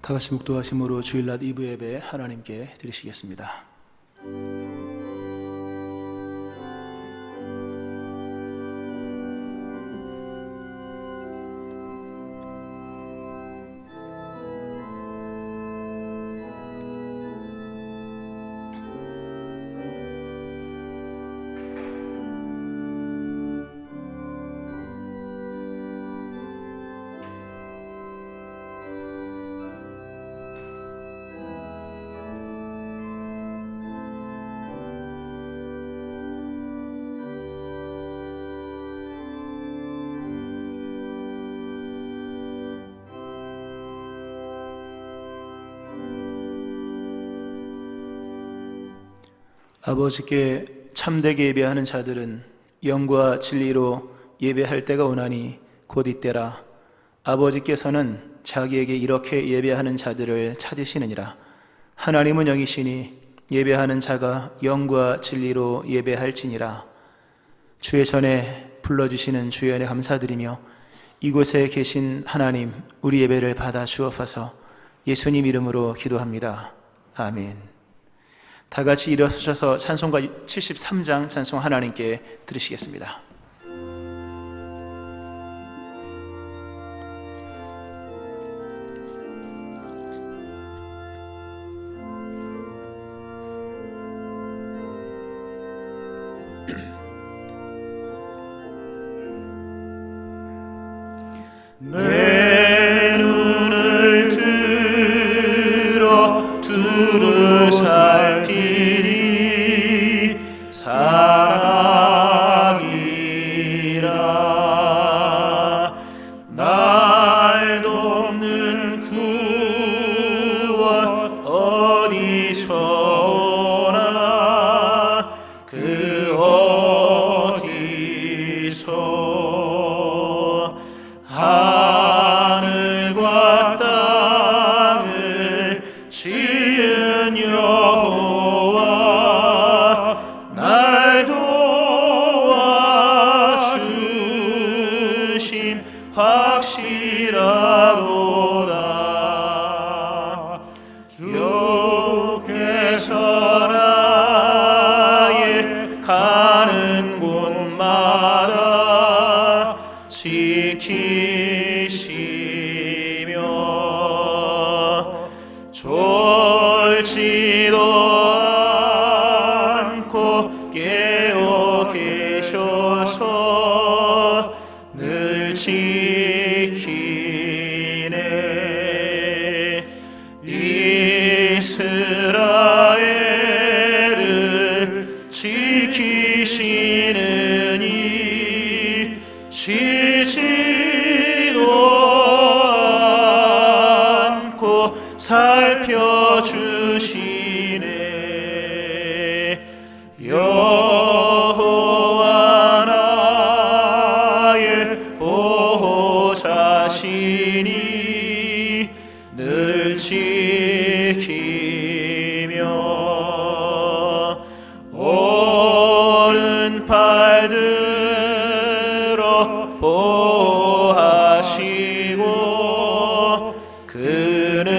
다 같이 묵도하심으로 주일낮 2부 예배 하나님께 드리시겠습니다. 아버지께 참되게 예배하는 자들은 영과 진리로 예배할 때가 오나니 곧 이때라. 아버지께서는 자기에게 이렇게 예배하는 자들을 찾으시느니라. 하나님은 영이시니 예배하는 자가 영과 진리로 예배할지니라. 주의 전에 불러주시는 주의 은혜 감사드리며 이곳에 계신 하나님, 우리 예배를 받아 주옵소서. 예수님 이름으로 기도합니다. 아멘. 다 같이 일어서셔서 찬송가 73장 찬송 하나님께 드리시겠습니다. 내 눈을 들어 두루 살피니 사랑이라. 날 돕는 구원 어디서 오나 그 어디서 하늘과 땅을 지은 여호와 날 도와주심 확실하도다. 주께서 나의 가는 곳마다 지키시며 졸지도 않고 깨어 계셔서 늘 지키네. 이스라엘을 지키시느니 쉬지도 않고 살펴주시네. 여호와 나의 보호자시니 늘 지키며 오른팔 들어 보호하시고 그늘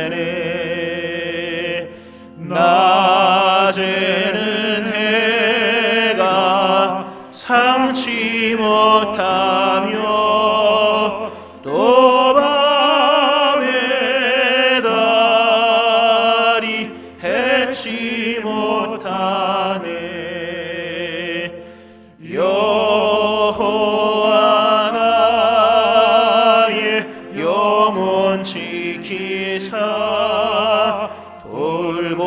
되네. 낮에는 해가 상치 못하며 또 밤에 달이 해치 못하네. 여호와 나의 영혼 지키사 돌보시며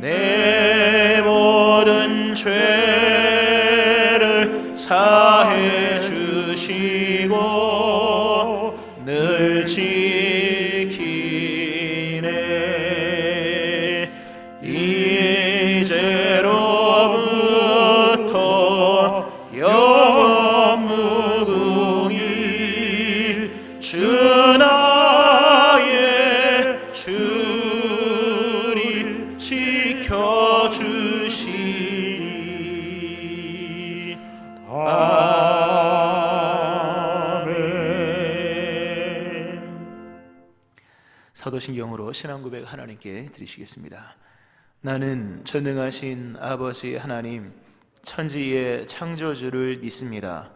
내 모든 죄를 사해 주시고 늘 지키네. 이제로부터 영원 무궁히 주 나의 사도신경으로 신앙고백 하나님께 드리시겠습니다. 나는 전능하신 아버지 하나님, 천지의 창조주를 믿습니다.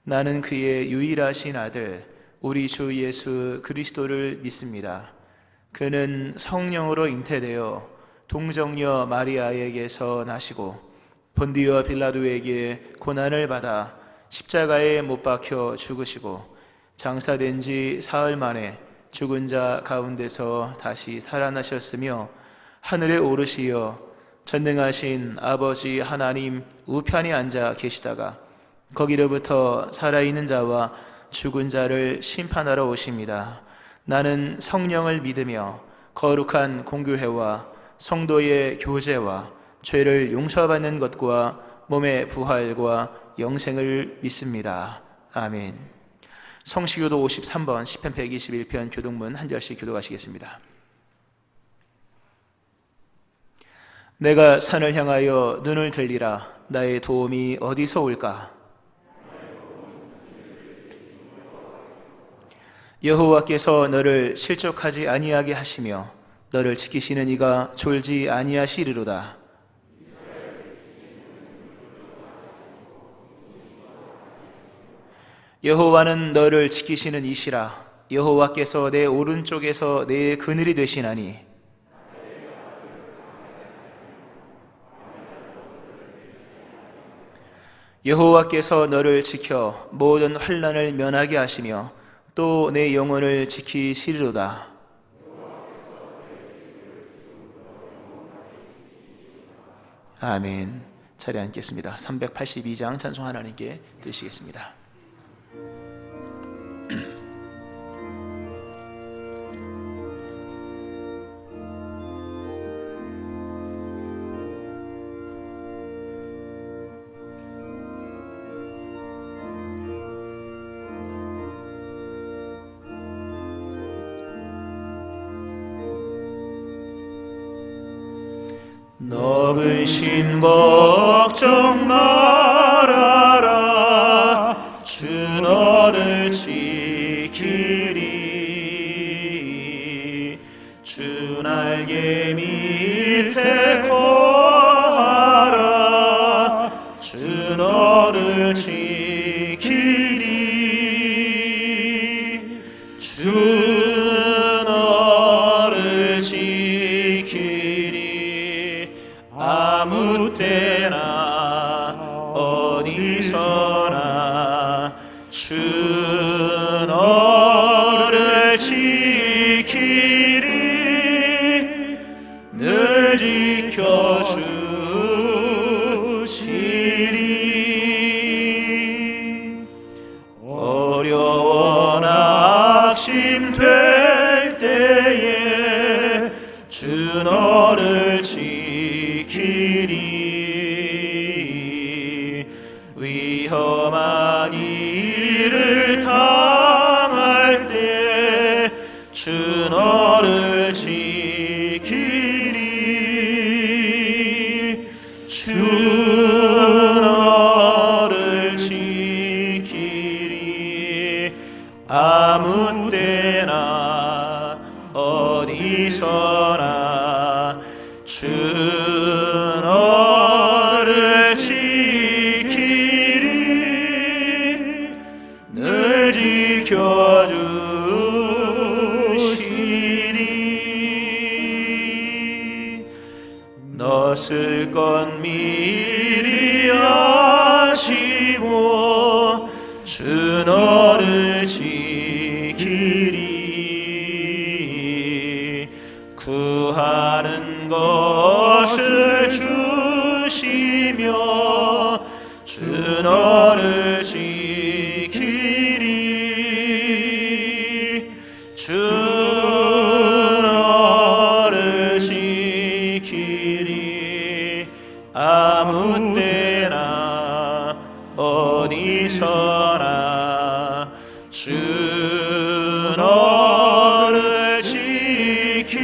나는 그의 유일하신 아들, 우리 주 예수 그리스도를 믿습니다. 그는 성령으로 잉태되어 동정녀 마리아에게서 나시고 본디오 빌라도에게 고난을 받아 십자가에 못 박혀 죽으시고 장사된 지 사흘 만에 죽은 자 가운데서 다시 살아나셨으며 하늘에 오르시어 전능하신 아버지 하나님 우편에 앉아 계시다가 거기로부터 살아있는 자와 죽은 자를 심판하러 오십니다. 나는 성령을 믿으며 거룩한 공교회와 성도의 교제와 죄를 용서받는 것과 몸의 부활과 영생을 믿습니다. 아멘. 성시교도 53번 시편 121편 교동문 한 절씩 교독하시겠습니다. 내가 산을 향하여 눈을 들리라. 나의 도움이 어디서 올까? 여호와께서 너를 실족하지 아니하게 하시며 너를 지키시는 이가 졸지 아니하시리로다. 여호와는 너를 지키시는 이시라. 여호와께서 내 오른쪽에서 내 그늘이 되시나니 여호와께서 너를 지켜 모든 환난을 면하게 하시며 또 내 영혼을 지키시리로다. 아멘. 자리에 앉겠습니다. 382장 찬송 하나님께 드리시겠습니다. 너 근심 걱정 말아라. 주 너를 지키리. 주 날개 밑에 거하라. 주 너를 지키리. 주 너를 지키리. 아무 때나 어디서나 주 너를 지키리. 늘 지켜주시리. 어려워 낙심될 때에 주 너를 지키리. 위험한 일을 당할 때 주 너를 지키리. 주 너를 지키리. 아무 때나 어디서나 주 너를 지키리. 늘 지켜주시리. 너 쓸 것 미리 아시고 주 너를 지키리. 구하는 것을 주시며 주 너를 지키리. 주 너를 지키리. 아무 때나 어디서나 주 너를 지키리.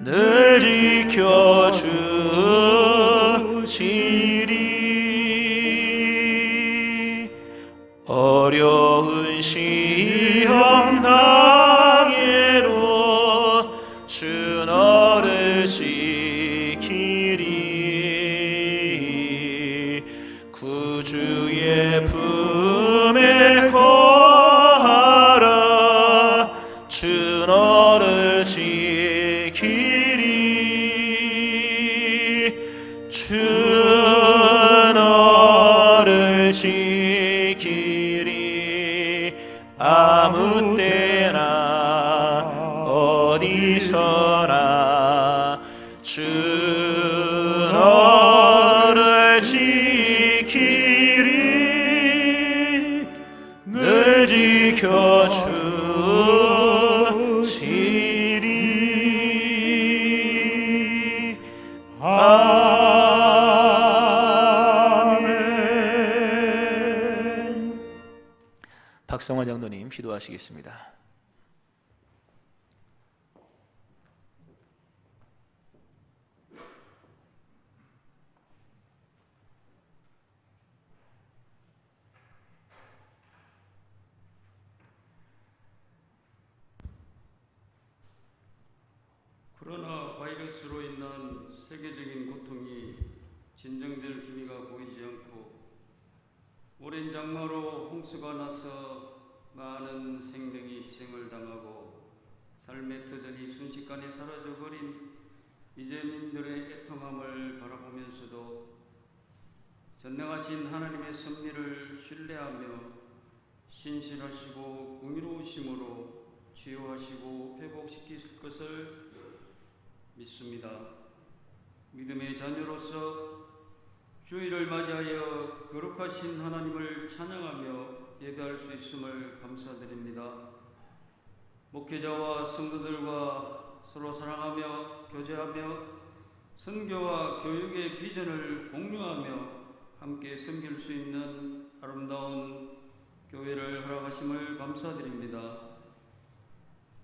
늘 지켜주시리. 어려운 시험 다 서라. 주 너를 지키리. 늘 지켜주시리. 아멘. 박성환 장로님 기도하시겠습니다. 코로나 바이러스로 인한 세계적인 고통이 진정될 기미가 보이지 않고 오랜 장마로 홍수가 나서 많은 생명이 희생을 당하고 삶의 터전이 순식간에 사라져버린 이재민들의 애통함을 바라보면서도 전능하신 하나님의 섭리를 신뢰하며 신실하시고 공의로우심으로 치유하시고 회복시키실 것을 믿습니다. 믿음의 자녀로서 주일을 맞이하여 거룩하신 하나님을 찬양하며 예배할 수 있음을 감사드립니다. 목회자와 성도들과 서로 사랑하며 교제하며 선교와 교육의 비전을 공유하며 함께 섬길 수 있는 아름다운 교회를 허락하심을 감사드립니다.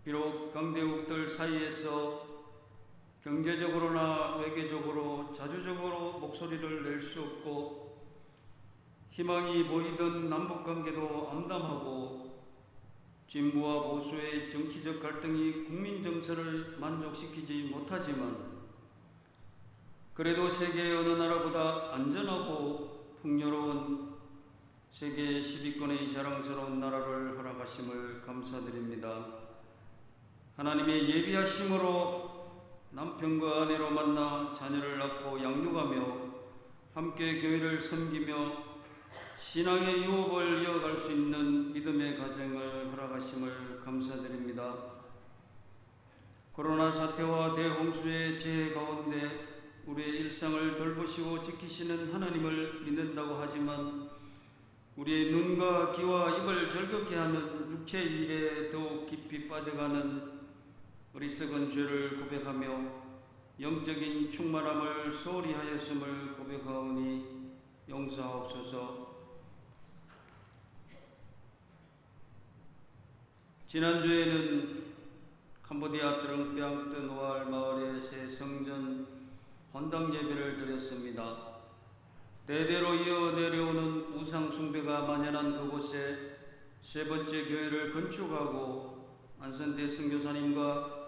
비록 강대국들 사이에서 경제적으로나 외교적으로 자주적으로 목소리를 낼 수 없고 희망이 보이던 남북관계도 암담하고 진보와 보수의 정치적 갈등이 국민 정서를 만족시키지 못하지만 그래도 세계 어느 나라보다 안전하고 풍요로운 세계 10위권의 자랑스러운 나라를 허락하심을 감사드립니다. 하나님의 예비하심으로 남편과 아내로 만나 자녀를 낳고 양육하며 함께 교회를 섬기며 신앙의 유업을 이어갈 수 있는 믿음의 가정을 허락하심을 감사드립니다. 코로나 사태와 대홍수의 재해 가운데 우리의 일상을 돌보시고 지키시는 하나님을 믿는다고 하지만 우리의 눈과 귀와 입을 즐겁게 하는 육체의 일에 더욱 깊이 빠져가는 어리석은 죄를 고백하며 영적인 충만함을 소홀히 하였음을 고백하오니 용서하옵소서. 지난주에는 캄보디아 트렁뼘 뜨누알 마을의 새 성전 헌당 예배를 드렸습니다. 대대로 이어 내려오는 우상 숭배가 만연한 그곳에 세 번째 교회를 건축하고 안선대 선교사님과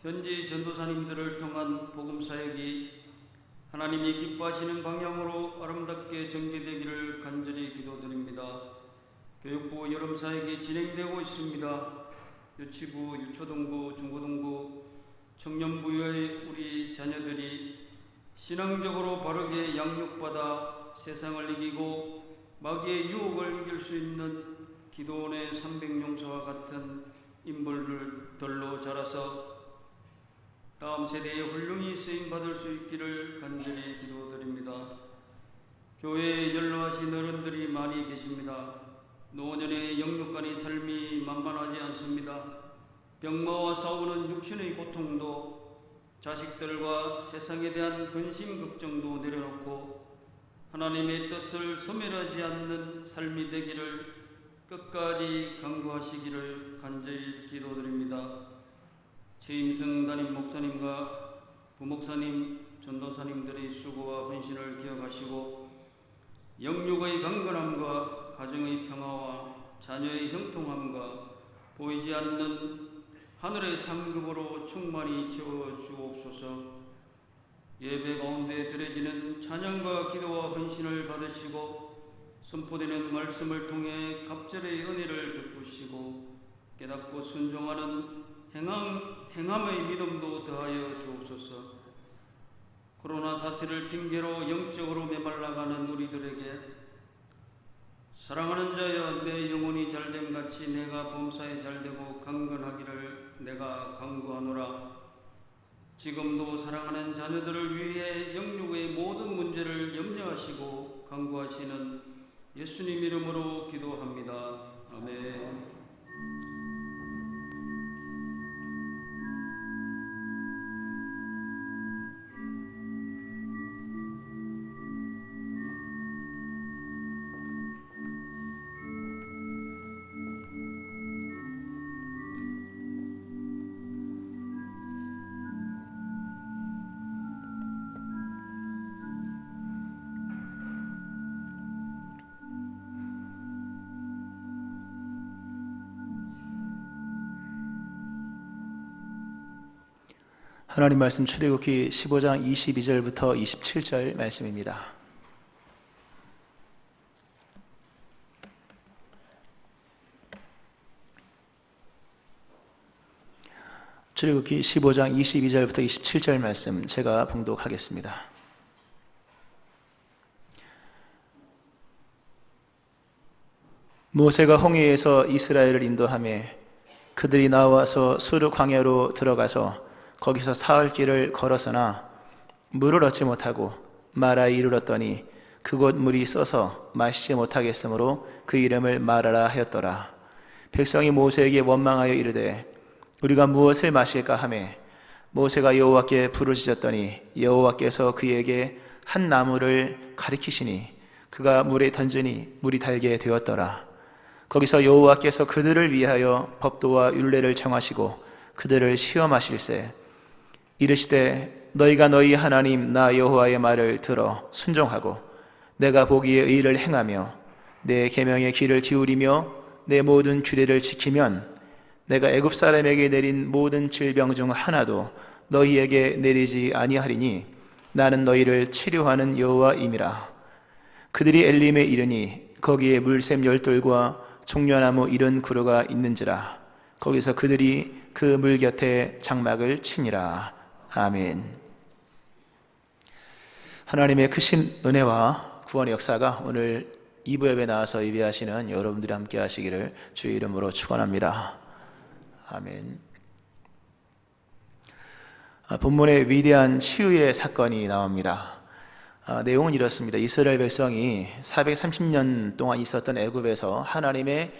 현지 전도사님들을 통한 복음 사역이 하나님이 기뻐하시는 방향으로 아름답게 전개되기를 간절히 기도드립니다. 교육부 여름 사역이 진행되고 있습니다. 유치부, 유초등부, 중고등부, 청년부의 우리 자녀들이 신앙적으로 바르게 양육받아 세상을 이기고 마귀의 유혹을 이길 수 있는 기도원의 300용사와 같은 인물들로 자라서 다음 세대에 훌륭히 쓰임받을 수 있기를 간절히 기도드립니다. 교회에 연로하신 어른들이 많이 계십니다. 노년의 영육간의 삶이 만만하지 않습니다. 병마와 싸우는 육신의 고통도 자식들과 세상에 대한 근심 걱정도 내려놓고 하나님의 뜻을 소멸하지 않는 삶이 되기를 끝까지 강구하시기를 간절히 기도드립니다. 최임승 담임 목사님과 부목사님, 전도사님들의 수고와 헌신을 기억하시고 영육의 강건함과 가정의 평화와 자녀의 형통함과 보이지 않는 하늘의 상급으로 충만히 채워주옵소서. 예배 가운데 드려지는 찬양과 기도와 헌신을 받으시고 선포되는 말씀을 통해 갑절의 은혜를 베푸시고 깨닫고 순종하는 행함의 믿음도 더하여 주옵소서. 코로나 사태를 핑계로 영적으로 메말라가는 우리들에게 사랑하는 자여 내 영혼이 잘됨같이 내가 범사에 잘되고 강건하기를 내가 간구하노라. 지금도 사랑하는 자녀들을 위해 영육의 모든 문제를 염려하시고 간구하시는 예수님 이름으로 기도합니다. 아멘. 하나님 말씀 출애굽기 15장 22절부터 27절 말씀입니다. 출애굽기 15장 22절부터 27절 말씀 제가 봉독하겠습니다. 모세가 홍해에서 이스라엘을 인도하매 그들이 나와서 수르 광야로 들어가서 거기서 사흘 길을 걸었으나 물을 얻지 못하고 마라에 이르렀더니 그곳 물이 써서 마시지 못하겠으므로 그 이름을 마라라 하였더라. 백성이 모세에게 원망하여 이르되 우리가 무엇을 마실까 하매 모세가 여호와께 부르짖었더니 여호와께서 그에게 한 나무를 가리키시니 그가 물에 던지니 물이 달게 되었더라. 거기서 여호와께서 그들을 위하여 법도와 율례를 정하시고 그들을 시험하실세 이르시되 너희가 너희 하나님 나 여호와의 말을 들어 순종하고 내가 보기에 의를 행하며 내 계명의 귀를 기울이며 내 모든 규례를 지키면 내가 애굽 사람에게 내린 모든 질병 중 하나도 너희에게 내리지 아니하리니 나는 너희를 치료하는 여호와임이라. 그들이 엘림에 이르니 거기에 물샘 열둘과 종려나무 이른 구루가 있는지라. 거기서 그들이 그 물 곁에 장막을 치니라. 아멘. 하나님의 크신 은혜와 구원의 역사가 오늘 2부 예배 나와서 예배하시는 여러분들이 함께 하시기를 주의 이름으로 축원합니다. 아멘. 본문에 위대한 치유의 사건이 나옵니다. 내용은 이렇습니다. 이스라엘 백성이 430년 동안 있었던 애굽에서 하나님의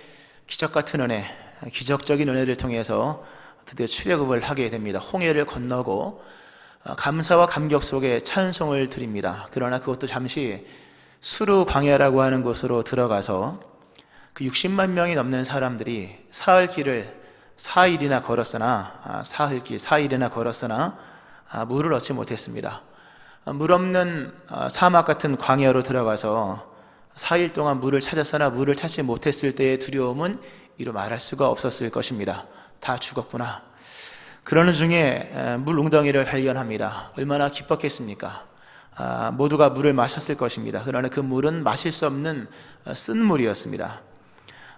기적 같은 은혜, 기적적인 은혜를 통해서 드디어 출애굽을 하게 됩니다. 홍해를 건너고 감사와 감격 속에 찬송을 드립니다. 그러나 그것도 잠시 수르 광야라고 하는 곳으로 들어가서 그 60만 명이 넘는 사람들이 사흘 길을 4일이나 걸었으나 물을 얻지 못했습니다. 물 없는 사막 같은 광야로 들어가서 4일 동안 물을 찾았으나 물을 찾지 못했을 때의 두려움은 이루 말할 수가 없었을 것입니다. 다 죽었구나. 그러는 중에 물 웅덩이를 발견합니다. 얼마나 기뻤겠습니까? 모두가 물을 마셨을 것입니다. 그러나 그 물은 마실 수 없는 쓴 물이었습니다.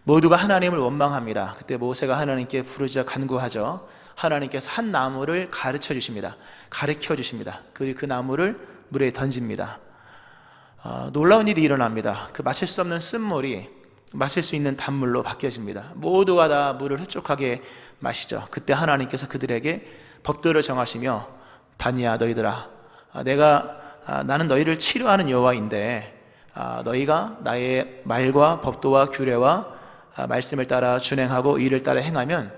모두가 하나님을 원망합니다. 그때 모세가 하나님께 부르짖어 간구하죠. 하나님께서 한 나무를 가르쳐 주십니다. 그 나무를 물에 던집니다. 놀라운 일이 일어납니다. 그 마실 수 없는 쓴물이 마실 수 있는 단물로 바뀌어집니다. 모두가 다 물을 흡족하게 마시죠. 그때 하나님께서 그들에게 법도를 정하시며 바니야 너희들아 나는 너희를 치료하는 여호와인데 너희가 나의 말과 법도와 규례와 말씀을 따라 준행하고 이를 따라 행하면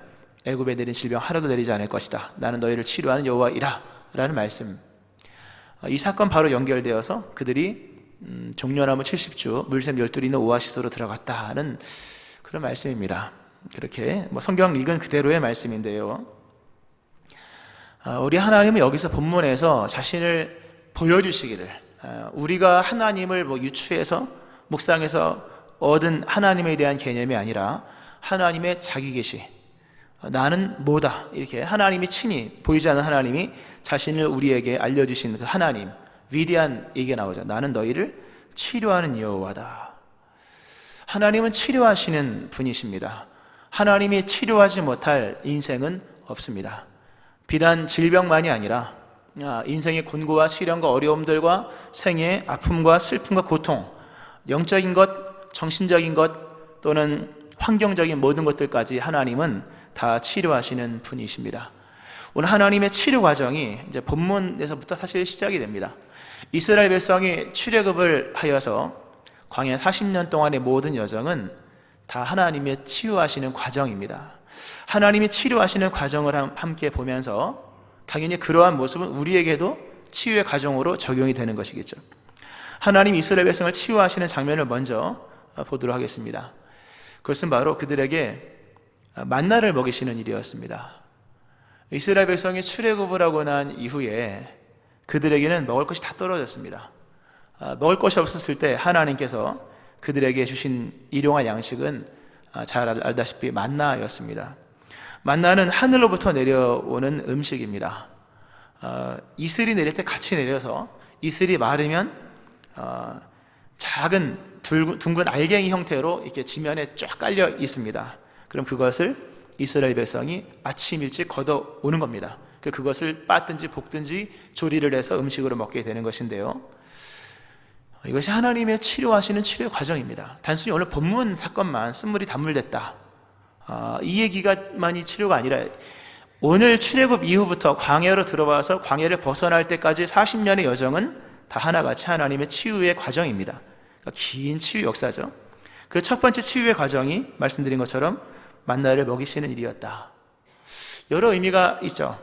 애굽에 내린 질병 하나도 내리지 않을 것이다. 나는 너희를 치료하는 여호와이라 라는 말씀. 이 사건 바로 연결되어서 그들이 종려나무 70주 물샘 12이 있는 오아시스로 들어갔다는 그런 말씀입니다. 그렇게 성경 읽은 그대로의 말씀인데요, 우리 하나님은 여기서 본문에서 자신을 보여주시기를, 우리가 하나님을 유추해서 묵상해서 얻은 하나님에 대한 개념이 아니라 하나님의 자기 계시, 나는 뭐다, 이렇게 하나님이 친히, 보이지 않는 하나님이 자신을 우리에게 알려주신 그 하나님, 위대한 얘기가 나오죠. 나는 너희를 치료하는 여호와다. 하나님은 치료하시는 분이십니다. 하나님이 치료하지 못할 인생은 없습니다. 비단 질병만이 아니라 인생의 곤고와 시련과 어려움들과 생의 아픔과 슬픔과 고통, 영적인 것, 정신적인 것 또는 환경적인 모든 것들까지 하나님은 다 치료하시는 분이십니다. 오늘 하나님의 치료 과정이 이제 본문에서부터 사실 시작이 됩니다. 이스라엘 백성이 출애굽을 하여서 광야 40년 동안의 모든 여정은 다 하나님의 치유하시는 과정입니다. 하나님이 치료하시는 과정을 함께 보면서 당연히 그러한 모습은 우리에게도 치유의 과정으로 적용이 되는 것이겠죠. 하나님 이스라엘 백성을 치유하시는 장면을 먼저 보도록 하겠습니다. 그것은 바로 그들에게 만나를 먹이시는 일이었습니다. 이스라엘 백성이 출애굽을 하고 난 이후에 그들에게는 먹을 것이 다 떨어졌습니다. 먹을 것이 없었을 때 하나님께서 그들에게 주신 일용할 양식은 잘 알다시피 만나였습니다. 만나는 하늘로부터 내려오는 음식입니다. 이슬이 내릴 때 같이 내려서 이슬이 마르면 작은 둥근 알갱이 형태로 이렇게 지면에 쫙 깔려 있습니다. 그럼 그것을 이스라엘 백성이 아침 일찍 걷어오는 겁니다. 그것을 빻든지 볶든지 조리를 해서 음식으로 먹게 되는 것인데요, 이것이 하나님의 치료하시는 치료의 과정입니다. 단순히 오늘 본문 사건만 쓴물이 단물됐다, 이 얘기가만이 치료가 아니라 오늘 출애굽 이후부터 광야로 들어와서 광야를 벗어날 때까지 40년의 여정은 다 하나같이 하나님의 치유의 과정입니다. 그러니까 긴 치유 역사죠. 그 첫 번째 치유의 과정이 말씀드린 것처럼 만나를 먹이시는 일이었다. 여러 의미가 있죠.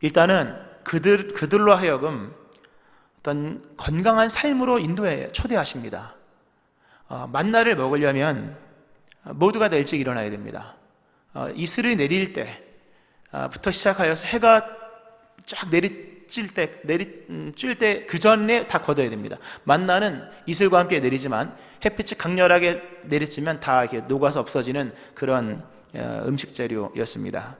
일단은 그들로 하여금 어떤 건강한 삶으로 초대하십니다. 만나를 먹으려면 모두가 다 일찍 일어나야 됩니다. 이슬이 내릴 때부터 시작하여서 해가 쫙 내리칠 때 그 전에 다 걷어야 됩니다. 만나는 이슬과 함께 내리지만 햇빛이 강렬하게 내리치면 다 이렇게 녹아서 없어지는 그런 음식 재료였습니다.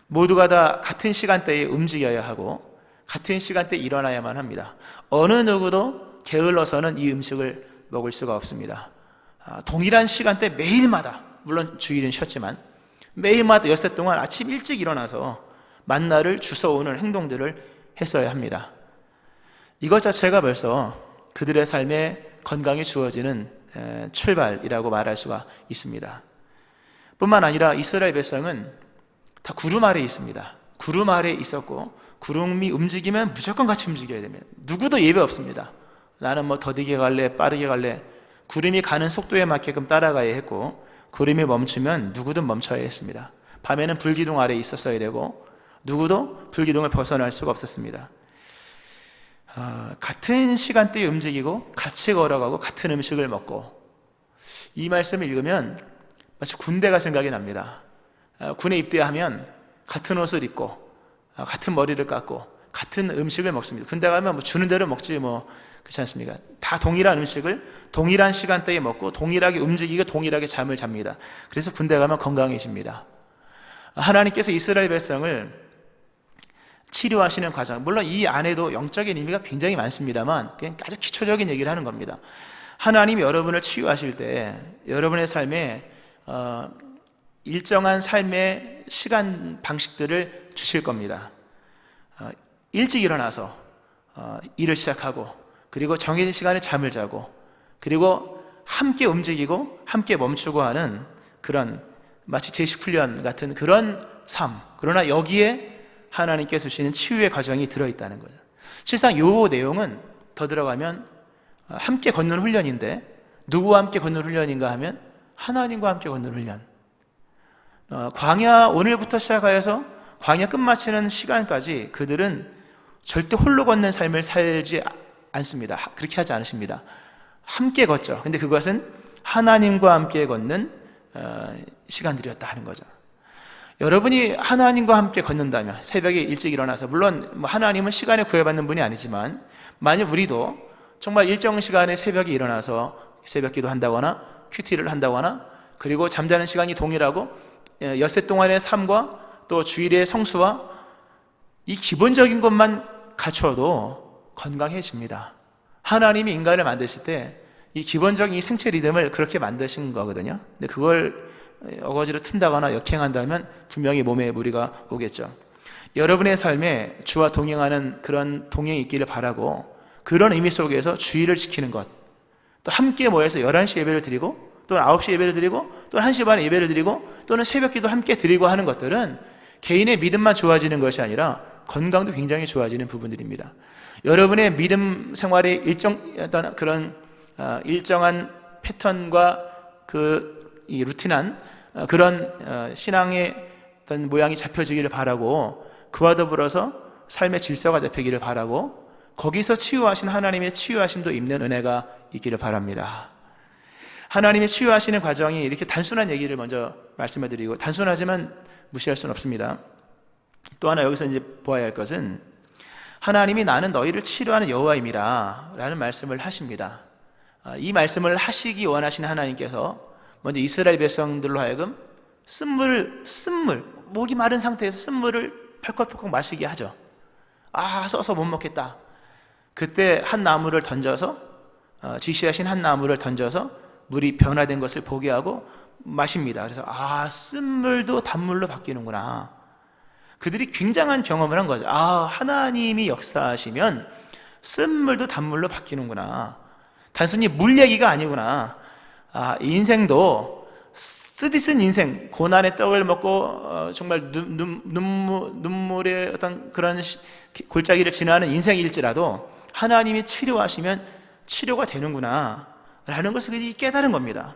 모두가 다 같은 시간대에 움직여야 하고 같은 시간대에 일어나야만 합니다. 어느 누구도 게을러서는 이 음식을 먹을 수가 없습니다. 동일한 시간대 매일마다, 물론 주일은 쉬었지만 매일마다 엿새 동안 아침 일찍 일어나서 만나를 주워오는 행동들을 했어야 합니다. 이것 자체가 벌써 그들의 삶에 건강이 주어지는 출발이라고 말할 수가 있습니다. 뿐만 아니라 이스라엘 백성은 다 구름 아래에 있습니다. 구름 아래에 있었고 구름이 움직이면 무조건 같이 움직여야 됩니다. 누구도 예외 없습니다. 나는 뭐 더디게 갈래, 빠르게 갈래, 구름이 가는 속도에 맞게끔 따라가야 했고, 구름이 멈추면 누구든 멈춰야 했습니다. 밤에는 불기둥 아래에 있었어야 되고 누구도 불기둥을 벗어날 수가 없었습니다. 같은 시간대에 움직이고 같이 걸어가고 같은 음식을 먹고, 이 말씀을 읽으면 마치 군대가 생각이 납니다. 군에 입대하면 같은 옷을 입고 같은 머리를 깎고 같은 음식을 먹습니다. 군대 가면 뭐 주는 대로 먹지 뭐 그렇지 않습니까? 다 동일한 음식을 동일한 시간대에 먹고 동일하게 움직이고 동일하게 잠을 잡니다. 그래서 군대 가면 건강해집니다. 하나님께서 이스라엘 백성을 치료하시는 과정, 물론 이 안에도 영적인 의미가 굉장히 많습니다만 그냥 아주 기초적인 얘기를 하는 겁니다. 하나님이 여러분을 치유하실 때 여러분의 삶에 일정한 삶의 시간 방식들을 주실 겁니다. 일찍 일어나서 일을 시작하고, 그리고 정해진 시간에 잠을 자고, 그리고 함께 움직이고 함께 멈추고 하는 그런 마치 제식훈련 같은 그런 삶, 그러나 여기에 하나님께서 주시는 치유의 과정이 들어있다는 거죠. 실상 이 내용은 더 들어가면 함께 걷는 훈련인데, 누구와 함께 걷는 훈련인가 하면 하나님과 함께 걷는 훈련. 광야, 오늘부터 시작하여서 광야 끝마치는 시간까지 그들은 절대 홀로 걷는 삶을 살지 않습니다. 그렇게 하지 않으십니다. 함께 걷죠. 근데 그것은 하나님과 함께 걷는 시간들이었다 하는 거죠. 여러분이 하나님과 함께 걷는다면, 새벽에 일찍 일어나서, 물론 하나님은 시간에 구애받는 분이 아니지만 만약 우리도 정말 일정 시간에 새벽에 일어나서 새벽 기도 한다거나 큐티를 한다거나, 그리고 잠자는 시간이 동일하고 엿새 동안의 삶과 또 주일의 성수와 이 기본적인 것만 갖춰도 건강해집니다. 하나님이 인간을 만드실 때 이 기본적인 이 생체 리듬을 그렇게 만드신 거거든요. 근데 그걸 어거지로 튼다거나 역행한다면 분명히 몸에 무리가 오겠죠. 여러분의 삶에 주와 동행하는 그런 동행이 있기를 바라고, 그런 의미 속에서 주의를 지키는 것, 또 함께 모여서 11시 예배를 드리고 또는 9시 예배를 드리고 또는 1시 반에 예배를 드리고 또는 새벽 기도 함께 드리고 하는 것들은 개인의 믿음만 좋아지는 것이 아니라 건강도 굉장히 좋아지는 부분들입니다. 여러분의 믿음 생활의 일정한 패턴과 이 루틴한 그런 신앙의 어떤 모양이 잡혀지기를 바라고, 그와 더불어서 삶의 질서가 잡히기를 바라고, 거기서 치유하신 하나님의 치유하심도 입는 은혜가 있기를 바랍니다. 하나님의 치유하시는 과정이 이렇게 단순한 얘기를 먼저 말씀해 드리고, 단순하지만 무시할 수는 없습니다. 또 하나 여기서 이제 보아야 할 것은, 하나님이 나는 너희를 치료하는 여호와임이라 라는 말씀을 하십니다. 이 말씀을 하시기 원하시는 하나님께서 먼저 이스라엘 백성들로 하여금 쓴물, 목이 마른 상태에서 쓴물을 펄컥펄컥 마시게 하죠. 써서 못 먹겠다. 그때 한 나무를 던져서, 지시하신 한 나무를 던져서 물이 변화된 것을 보게 하고 마십니다. 그래서 쓴물도 단물로 바뀌는구나. 그들이 굉장한 경험을 한 거죠. 하나님이 역사하시면 쓴물도 단물로 바뀌는구나. 단순히 물 얘기가 아니구나. 인생도 쓰디쓴 인생, 고난의 떡을 먹고 정말 눈물의 어떤 그런 골짜기를 지나는 인생일지라도 하나님이 치료하시면 치료가 되는구나 라는 것을 깨달은 겁니다.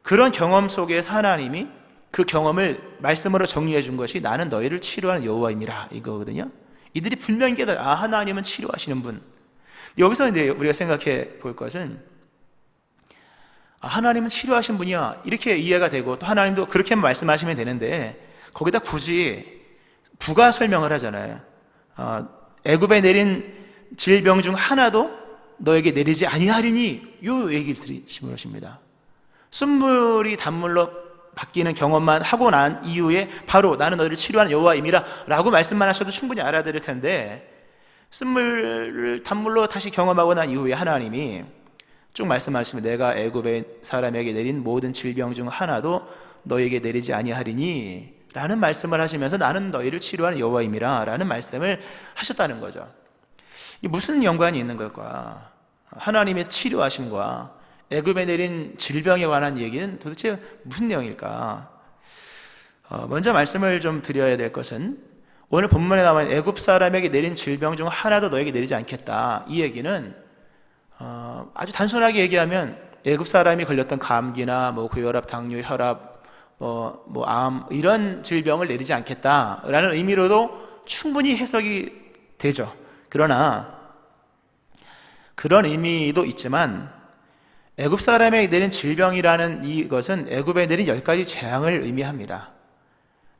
그런 경험 속에서 하나님이 그 경험을 말씀으로 정리해 준 것이 나는 너희를 치료하는 여호와임이라 이거거든요. 이들이 분명히 하나님은 치료하시는 분. 여기서 이제 우리가 생각해 볼 것은, 하나님은 치료하신 분이야 이렇게 이해가 되고, 또 하나님도 그렇게 말씀하시면 되는데, 거기다 굳이 부가 설명을 하잖아요. 애굽에 내린 질병 중 하나도 너에게 내리지 아니하리니, 요 얘기를 들으시면 것입니다. 쓴물이 단물로 바뀌는 경험만 하고 난 이후에 바로 나는 너희를 치료하는 여호와임이라 라고 말씀만 하셔도 충분히 알아들을 텐데, 쓴물을 단물로 다시 경험하고 난 이후에 하나님이 쭉 말씀하시면 내가 애굽의 사람에게 내린 모든 질병 중 하나도 너에게 내리지 아니하리니 라는 말씀을 하시면서 나는 너희를 치료하는 여호와임이라 라는 말씀을 하셨다는 거죠. 이 무슨 연관이 있는 걸까? 하나님의 치료하심과 애굽에 내린 질병에 관한 얘기는 도대체 무슨 내용일까? 먼저 말씀을 좀 드려야 될 것은, 오늘 본문에 나와 있는 애굽 사람에게 내린 질병 중 하나도 너에게 내리지 않겠다, 이 얘기는 아주 단순하게 얘기하면 애굽 사람이 걸렸던 감기나 고혈압, 당뇨, 혈압, 암 이런 질병을 내리지 않겠다라는 의미로도 충분히 해석이 되죠. 그러나 그런 의미도 있지만 애굽 사람에게 내린 질병이라는 이것은 애굽에 내린 10가지 재앙을 의미합니다.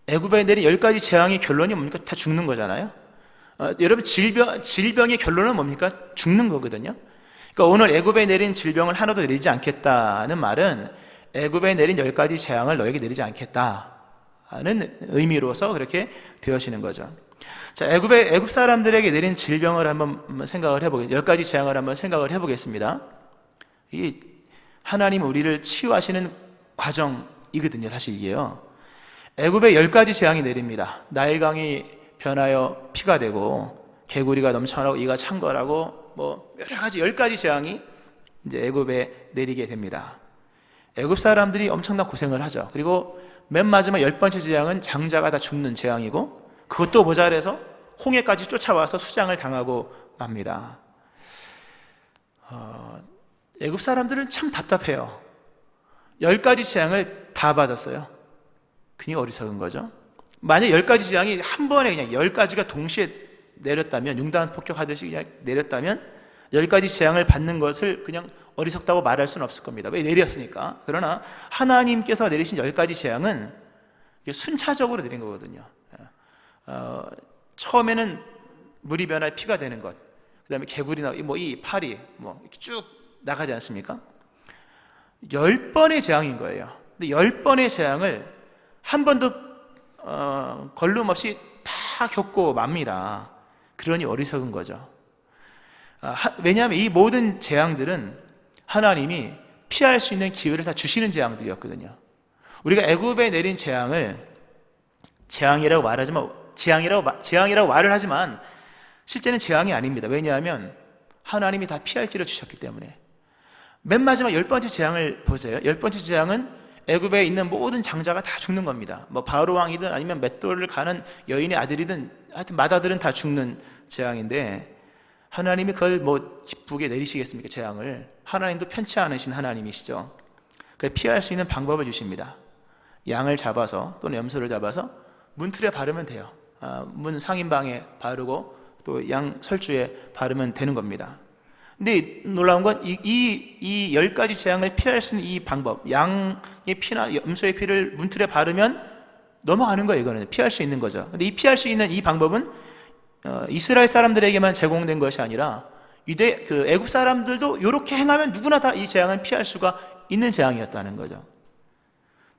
애굽에 내린 10가지 재앙의 결론이 뭡니까? 다 죽는 거잖아요. 여러분, 질병의 결론은 뭡니까? 죽는 거거든요. 그러니까 오늘 애굽에 내린 질병을 하나도 내리지 않겠다는 말은 애굽에 내린 10가지 재앙을 너에게 내리지 않겠다는 의미로서 그렇게 되어지는 거죠. 자, 애굽 사람들에게 내린 질병을 한번 생각을 해보겠습니다. 10가지 재앙을 한번 생각을 해보겠습니다. 이 하나님 우리를 치유하시는 과정이거든요. 사실 이게요. 애굽에 10가지 재앙이 내립니다. 나일강이 변하여 피가 되고, 개구리가 넘쳐나고 이가 창궐하고, 여러 가지 10가지 재앙이 이제 애굽에 내리게 됩니다. 애굽 사람들이 엄청난 고생을 하죠. 그리고 맨 마지막 10번째 재앙은 장자가 다 죽는 재앙이고, 그것도 모자라서 홍해까지 쫓아와서 수장을 당하고 맙니다. 애굽 사람들은 참 답답해요. 10가지 재앙을 다 받았어요. 그게 어리석은 거죠. 만약 10가지 재앙이 한 번에 그냥 10가지가 동시에 내렸다면, 융단 폭격하듯이 그냥 내렸다면 10가지 재앙을 받는 것을 그냥 어리석다고 말할 수는 없을 겁니다. 왜? 내렸으니까. 그러나 하나님께서 내리신 10가지 재앙은 순차적으로 내린 거거든요. 처음에는 물이 변화해 피가 되는 것, 그 다음에 개구리나 이 파리 이렇게 쭉 나가지 않습니까? 10번의 재앙인 거예요. 근데 10번의 재앙을 한 번도 걸름 없이 다 겪고 맙니다. 그러니 어리석은 거죠. 왜냐하면 이 모든 재앙들은 하나님이 피할 수 있는 기회를 다 주시는 재앙들이었거든요. 우리가 애굽에 내린 재앙을 재앙이라고 말을 하지만 실제는 재앙이 아닙니다. 왜냐하면 하나님이 다 피할 길을 주셨기 때문에. 맨 마지막 10번째 재앙을 보세요. 10번째 재앙은 애굽에 있는 모든 장자가 다 죽는 겁니다. 뭐 바로 왕이든 아니면 맷돌을 가는 여인의 아들이든 하여튼 맏아들은 다 죽는 재앙인데 하나님이 그걸 뭐 기쁘게 내리시겠습니까? 재앙을. 하나님도 편치 않으신 하나님이시죠. 그래서 피할 수 있는 방법을 주십니다. 양을 잡아서 또는 염소를 잡아서 문틀에 바르면 돼요. 문 상인방에 바르고 또 양 설주에 바르면 되는 겁니다. 근데 놀라운 건 이 10가지 재앙을 피할 수 있는 이 방법, 양의 피나 염소의 피를 문틀에 바르면 넘어가는 거예요. 이거는 피할 수 있는 거죠. 근데 이 피할 수 있는 이 방법은 이스라엘 사람들에게만 제공된 것이 아니라 애굽 사람들도 이렇게 행하면 누구나 다 이 재앙을 피할 수가 있는 재앙이었다는 거죠.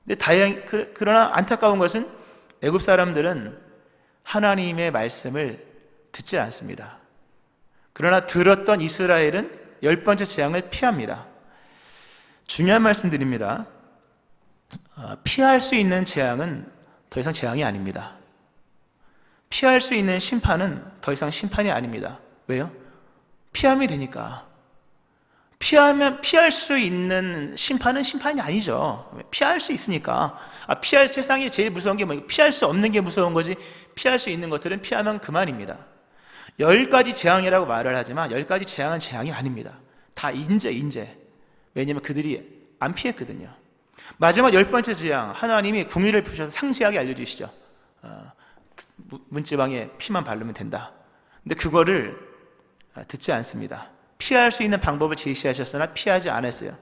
근데 그러나 안타까운 것은 애굽 사람들은 하나님의 말씀을 듣지 않습니다. 그러나 들었던 이스라엘은 10번째 재앙을 피합니다. 중요한 말씀 드립니다. 피할 수 있는 재앙은 더 이상 재앙이 아닙니다. 피할 수 있는 심판은 더 이상 심판이 아닙니다. 왜요? 피하면 되니까. 피할 수 있는 심판은 심판이 아니죠. 피할 수 있으니까. 피할 세상에 제일 무서운 게 뭐예요? 피할 수 없는 게 무서운 거지, 피할 수 있는 것들은 피하면 그만입니다. 10가지 재앙이라고 말을 하지만 10가지 재앙은 재앙이 아닙니다. 다 인재. 왜냐하면 그들이 안 피했거든요. 마지막 10번째 재앙, 하나님이 궁리를 펴셔서 상세하게 알려주시죠. 문지방에 피만 바르면 된다. 근데 그거를 듣지 않습니다. 피할 수 있는 방법을 제시하셨으나 피하지 않았어요.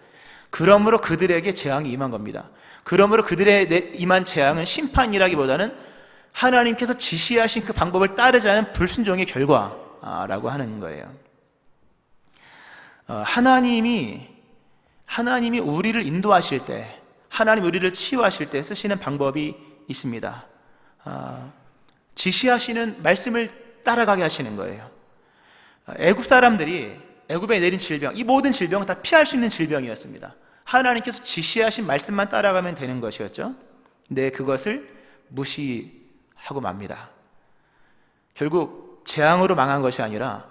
그러므로 그들에게 재앙이 임한 겁니다. 그러므로 그들의 임한 재앙은 심판이라기보다는 하나님께서 지시하신 그 방법을 따르지 않은 불순종의 결과라고 하는 거예요. 하나님이 우리를 인도하실 때, 하나님 우리를 치유하실 때 쓰시는 방법이 있습니다. 지시하시는 말씀을 따라가게 하시는 거예요. 애굽 사람들이 애굽에 내린 질병, 이 모든 질병은 다 피할 수 있는 질병이었습니다. 하나님께서 지시하신 말씀만 따라가면 되는 것이었죠. 근데 그것을 무시하고 맙니다. 결국 재앙으로 망한 것이 아니라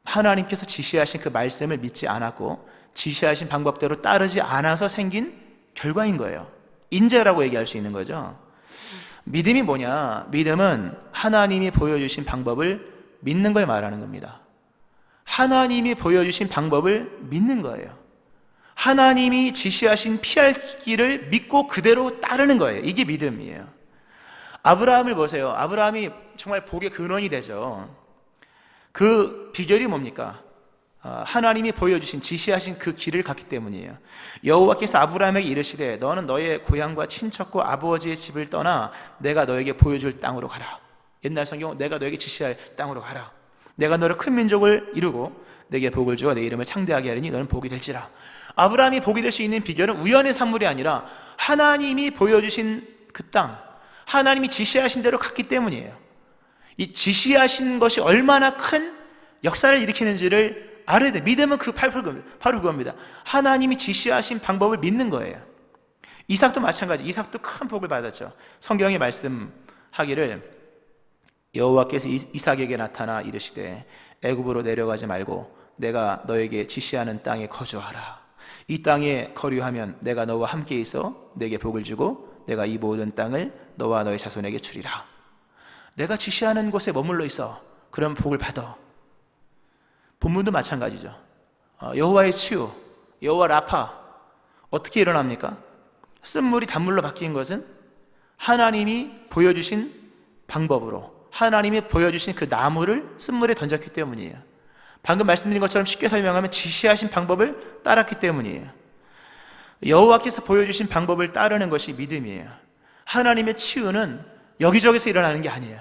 하나님께서 지시하신 그 말씀을 믿지 않았고 지시하신 방법대로 따르지 않아서 생긴 결과인 거예요. 인재라고 얘기할 수 있는 거죠. 믿음이 뭐냐? 믿음은 하나님이 보여주신 방법을 믿는 걸 말하는 겁니다. 하나님이 보여주신 방법을 믿는 거예요. 하나님이 지시하신 피할 길을 믿고 그대로 따르는 거예요. 이게 믿음이에요. 아브라함을 보세요. 아브라함이 정말 복의 근원이 되죠. 그 비결이 뭡니까? 하나님이 보여주신 지시하신 그 길을 갔기 때문이에요. 여호와께서 아브라함에게 이르시되 너는 너의 고향과 친척과 아버지의 집을 떠나 내가 너에게 보여줄 땅으로 가라. 옛날 성경 내가 너에게 지시할 땅으로 가라. 내가 너를 큰 민족을 이루고 내게 복을 주어 내 이름을 창대하게 하리니 너는 복이 될지라. 아브라함이 복이 될 수 있는 비결은 우연의 산물이 아니라 하나님이 보여주신 그 땅, 하나님이 지시하신 대로 갔기 때문이에요. 이 지시하신 것이 얼마나 큰 역사를 일으키는지를 알아야 돼요. 믿음은 바로 그겁니다. 하나님이 지시하신 방법을 믿는 거예요. 이삭도 마찬가지. 이삭도 큰 복을 받았죠. 성경이 말씀하기를 여호와께서 이삭에게 나타나 이르시되 애굽으로 내려가지 말고 내가 너에게 지시하는 땅에 거주하라. 이 땅에 거류하면 내가 너와 함께 있어 내게 복을 주고 내가 이 모든 땅을 너와 너의 자손에게 주리라. 내가 지시하는 곳에 머물러 있어. 그럼 복을 받아. 본문도 마찬가지죠. 여호와의 치유, 여호와 라파 어떻게 일어납니까? 쓴물이 단물로 바뀐 것은 하나님이 보여주신 방법으로, 하나님이 보여주신 그 나무를 쓴물에 던졌기 때문이에요. 방금 말씀드린 것처럼 쉽게 설명하면 지시하신 방법을 따랐기 때문이에요. 여호와께서 보여주신 방법을 따르는 것이 믿음이에요. 하나님의 치유는 여기저기서 일어나는 게 아니에요.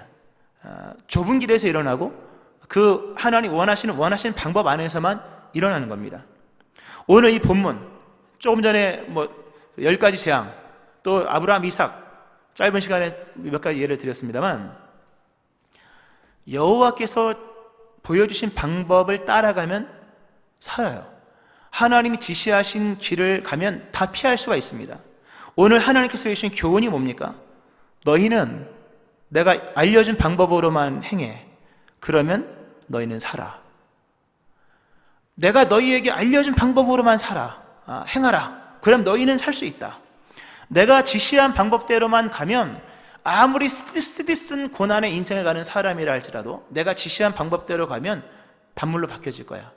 좁은 길에서 일어나고 그 하나님 원하시는 방법 안에서만 일어나는 겁니다. 오늘 이 본문, 조금 전에 10가지 재앙, 또 아브라함, 이삭, 짧은 시간에 몇 가지 예를 드렸습니다만 여호와께서 보여주신 방법을 따라가면 살아요. 하나님이 지시하신 길을 가면 다 피할 수가 있습니다. 오늘 하나님께서 주신 교훈이 뭡니까? 너희는 내가 알려준 방법으로만 행해. 그러면 너희는 살아. 내가 너희에게 알려준 방법으로만 행하라. 그럼 너희는 살 수 있다. 내가 지시한 방법대로만 가면 아무리 스트레스든 고난의 인생을 가는 사람이라 할지라도 내가 지시한 방법대로 가면 단물로 바뀌어질 거야.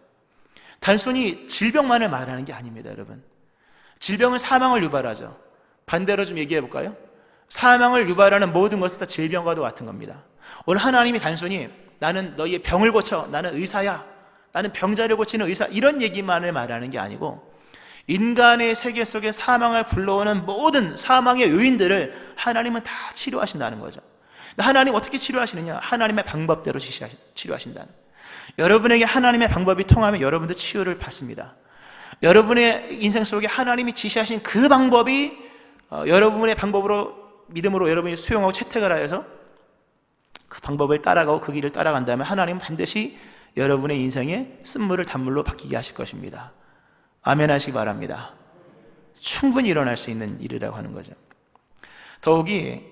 단순히 질병만을 말하는 게 아닙니다, 여러분. 질병은 사망을 유발하죠. 반대로 좀 얘기해 볼까요? 사망을 유발하는 모든 것은 다 질병과도 같은 겁니다. 오늘 하나님이 단순히 나는 너희의 병을 고쳐, 나는 의사야, 나는 병자를 고치는 의사, 이런 얘기만을 말하는 게 아니고 인간의 세계 속에 사망을 불러오는 모든 사망의 요인들을 하나님은 다 치료하신다는 거죠. 하나님 어떻게 치료하시느냐? 하나님의 방법대로 치료하신다는. 여러분에게 하나님의 방법이 통하면 여러분도 치유를 받습니다. 여러분의 인생 속에 하나님이 지시하신 그 방법이 여러분의 방법으로, 믿음으로 여러분이 수용하고 채택을 하여서 그 방법을 따라가고 그 길을 따라간다면 하나님은 반드시 여러분의 인생에 쓴물을 단물로 바뀌게 하실 것입니다. 아멘 하시기 바랍니다. 충분히 일어날 수 있는 일이라고 하는 거죠. 더욱이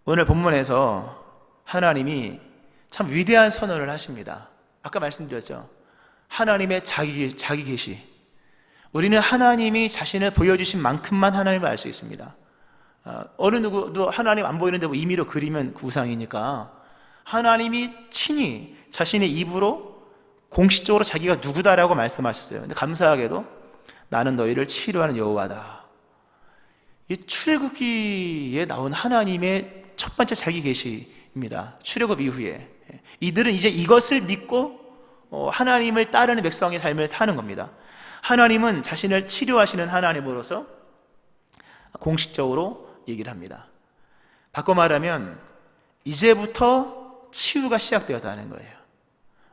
오늘 본문에서 하나님이 참 위대한 선언을 하십니다. 아까 말씀드렸죠. 하나님의 자기 계시. 우리는 하나님이 자신을 보여주신 만큼만 하나님을 알 수 있습니다. 어느 누구도 하나님 안 보이는데 뭐 임의로 그리면 그 우상이니까 하나님이 친히 자신의 입으로 공식적으로 자기가 누구다라고 말씀하셨어요. 근데 감사하게도 나는 너희를 치료하는 여호와다. 이 출애굽기에 나온 하나님의 첫 번째 자기 계시입니다. 출애굽 이후에 이들은 이제 이것을 믿고 하나님을 따르는 백성의 삶을 사는 겁니다. 하나님은 자신을 치료하시는 하나님으로서 공식적으로 얘기를 합니다. 바꿔 말하면 이제부터 치유가 시작되었다는 거예요.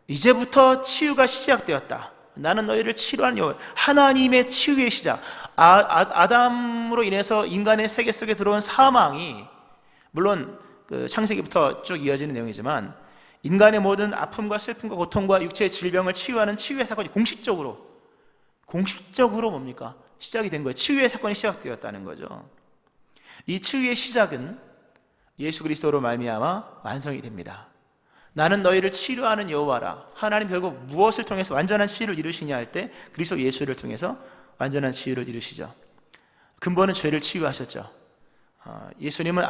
이제부터 치유가 시작되었다. 나는 너희를 치료하는 여호와. 하나님의 치유의 시작. 아담으로 인해서 인간의 세계 속에 들어온 사망이, 물론 그 창세기부터 쭉 이어지는 내용이지만 인간의 모든 아픔과 슬픔과 고통과 육체의 질병을 치유하는 치유의 사건이 공식적으로 뭡니까? 시작이 된 거예요. 치유의 사건이 시작되었다는 거죠. 이 치유의 시작은 예수 그리스도로 말미암아 완성이 됩니다. 나는 너희를 치료하는 여호와라. 하나님 결국 무엇을 통해서 완전한 치유를 이루시냐 할 때 그리스도 예수를 통해서 완전한 치유를 이루시죠. 근본은 죄를 치유하셨죠. 예수님은